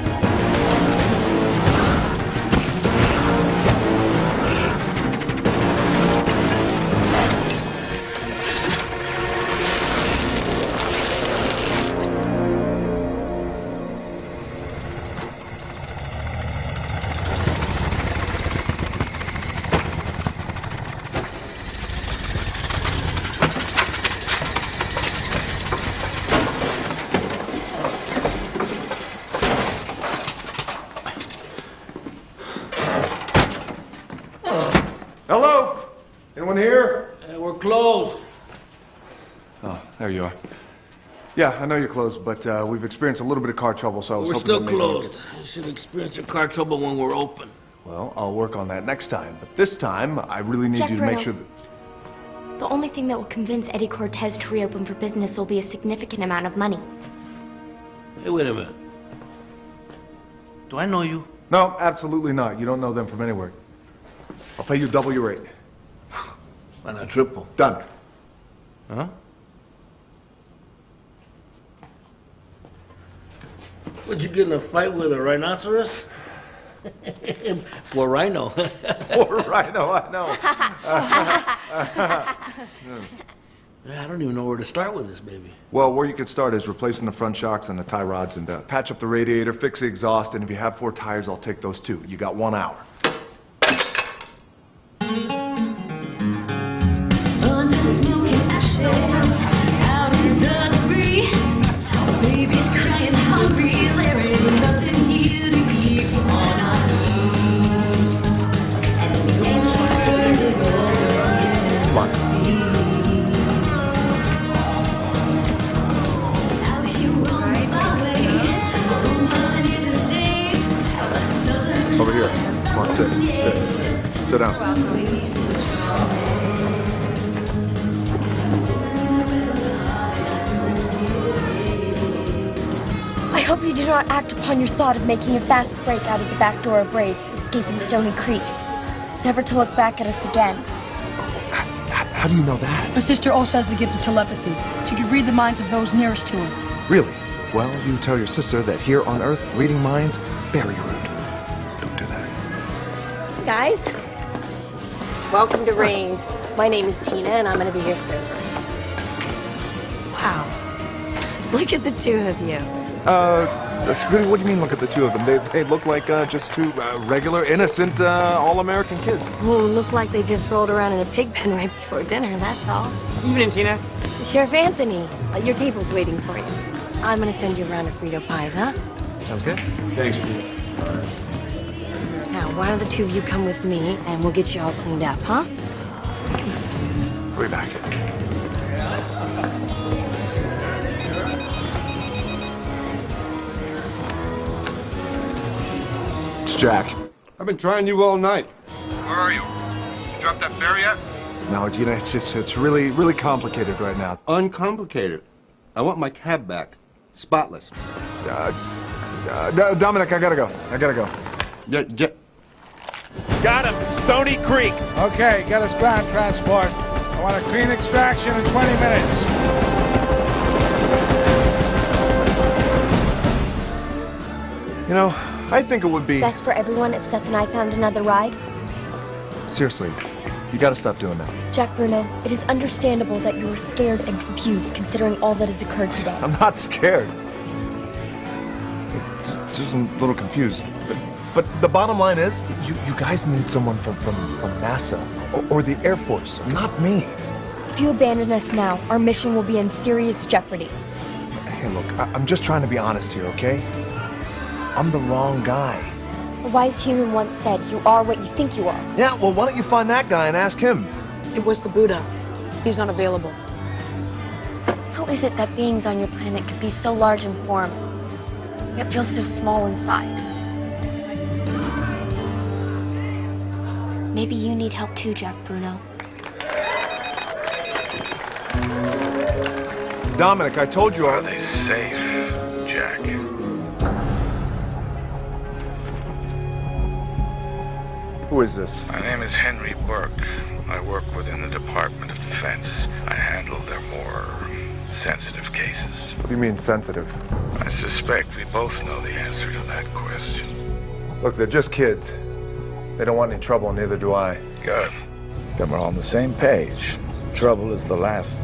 Hello? Anyone here?
We're closed.
Oh, there you are. Yeah, I know you're closed, but we've experienced a little bit of car trouble, so I was
We're
hoping
still
to maybe
closed. You should experience your car trouble when we're open.
Well, I'll work on that next time. But this time, I really need
Jack
you to make
Bruno.
sure that...
The only thing that will convince Eddie Cortez to reopen for business will be a significant amount of money.
Hey, wait a minute. Do I know you?
No, absolutely not. You don't know them from anywhere. I'll pay you double your rate.
Why not triple?
Done.
Huh? Would you get in a fight with a rhinoceros? Poor rhino.
Poor rhino, I know.
I don't even know where to start with this baby.
Well, where you could start is replacing the front shocks and the tie rods and patch up the radiator, fix the exhaust, and if you have 4 tires, I'll take those too. You got 1 hour.
Under smoking ashes, out in the debris, baby's crying hungry, there ain't nothing here to keep on our toes. And we ain't turning over.
What?
Out here on the byway,
Sit down.
I hope you do not act upon your thought of making a fast break out of the back door of Ray's, escaping Stony Creek. Never to look back at us again.
How do you know that?
My sister also has the gift of telepathy. She can read the minds of those nearest to her.
Really? Well, you tell your sister that here on Earth, reading minds, very rude. Don't do that.
Guys, welcome to Rains. My name is Tina, and I'm going to be your server. Wow. Look at the two of you.
What do you mean, look at the two of them? They look like just two regular, innocent, all-American kids.
Look like they just rolled around in a pig pen right before dinner, that's all.
Evening, Tina.
Sheriff Anthony, your table's waiting for you. I'm going to send you a round of Frito pies, huh?
Sounds good.
Thanks.
Now, why don't the two of you come with me, and we'll get you all cleaned up, huh?
We'll be back. It's Jack.
I've been trying you all night.
Where are you? You dropped that fare yet?
No, you know, it's really complicated right now.
Uncomplicated. I want my cab back. Spotless.
Dominic, I gotta go.
Got him. Stony Creek. Okay, get us ground transport. I want a clean extraction in 20 minutes.
You know, I think it would be...
Best for everyone if Seth and I found another ride?
Seriously, you gotta stop doing that.
Jack Bruno, it is understandable that you are scared and confused considering all that has occurred today.
I'm not scared. Just a little confused. But the bottom line is, you guys need someone from NASA or the Air Force, not me.
If you abandon us now, our mission will be in serious jeopardy.
Hey, look, I'm just trying to be honest here, okay? I'm the wrong guy.
A wise human once said, you are what you think you are.
Yeah, well, why don't you find that guy and ask him?
It was the Buddha. He's unavailable.
How is it that beings on your planet could be so large in form, yet feel so small inside? Maybe you need help too, Jack Bruno.
Dominic, I told you...
Are they safe, Jack?
Who is this?
My name is Henry Burke. I work within the Department of Defense. I handle their more sensitive cases.
What do you mean, sensitive?
I suspect we both know the answer to that question.
Look, they're just kids. They don't want any trouble, and neither do I.
Good.
Then we're on the same page. Trouble is the last thing.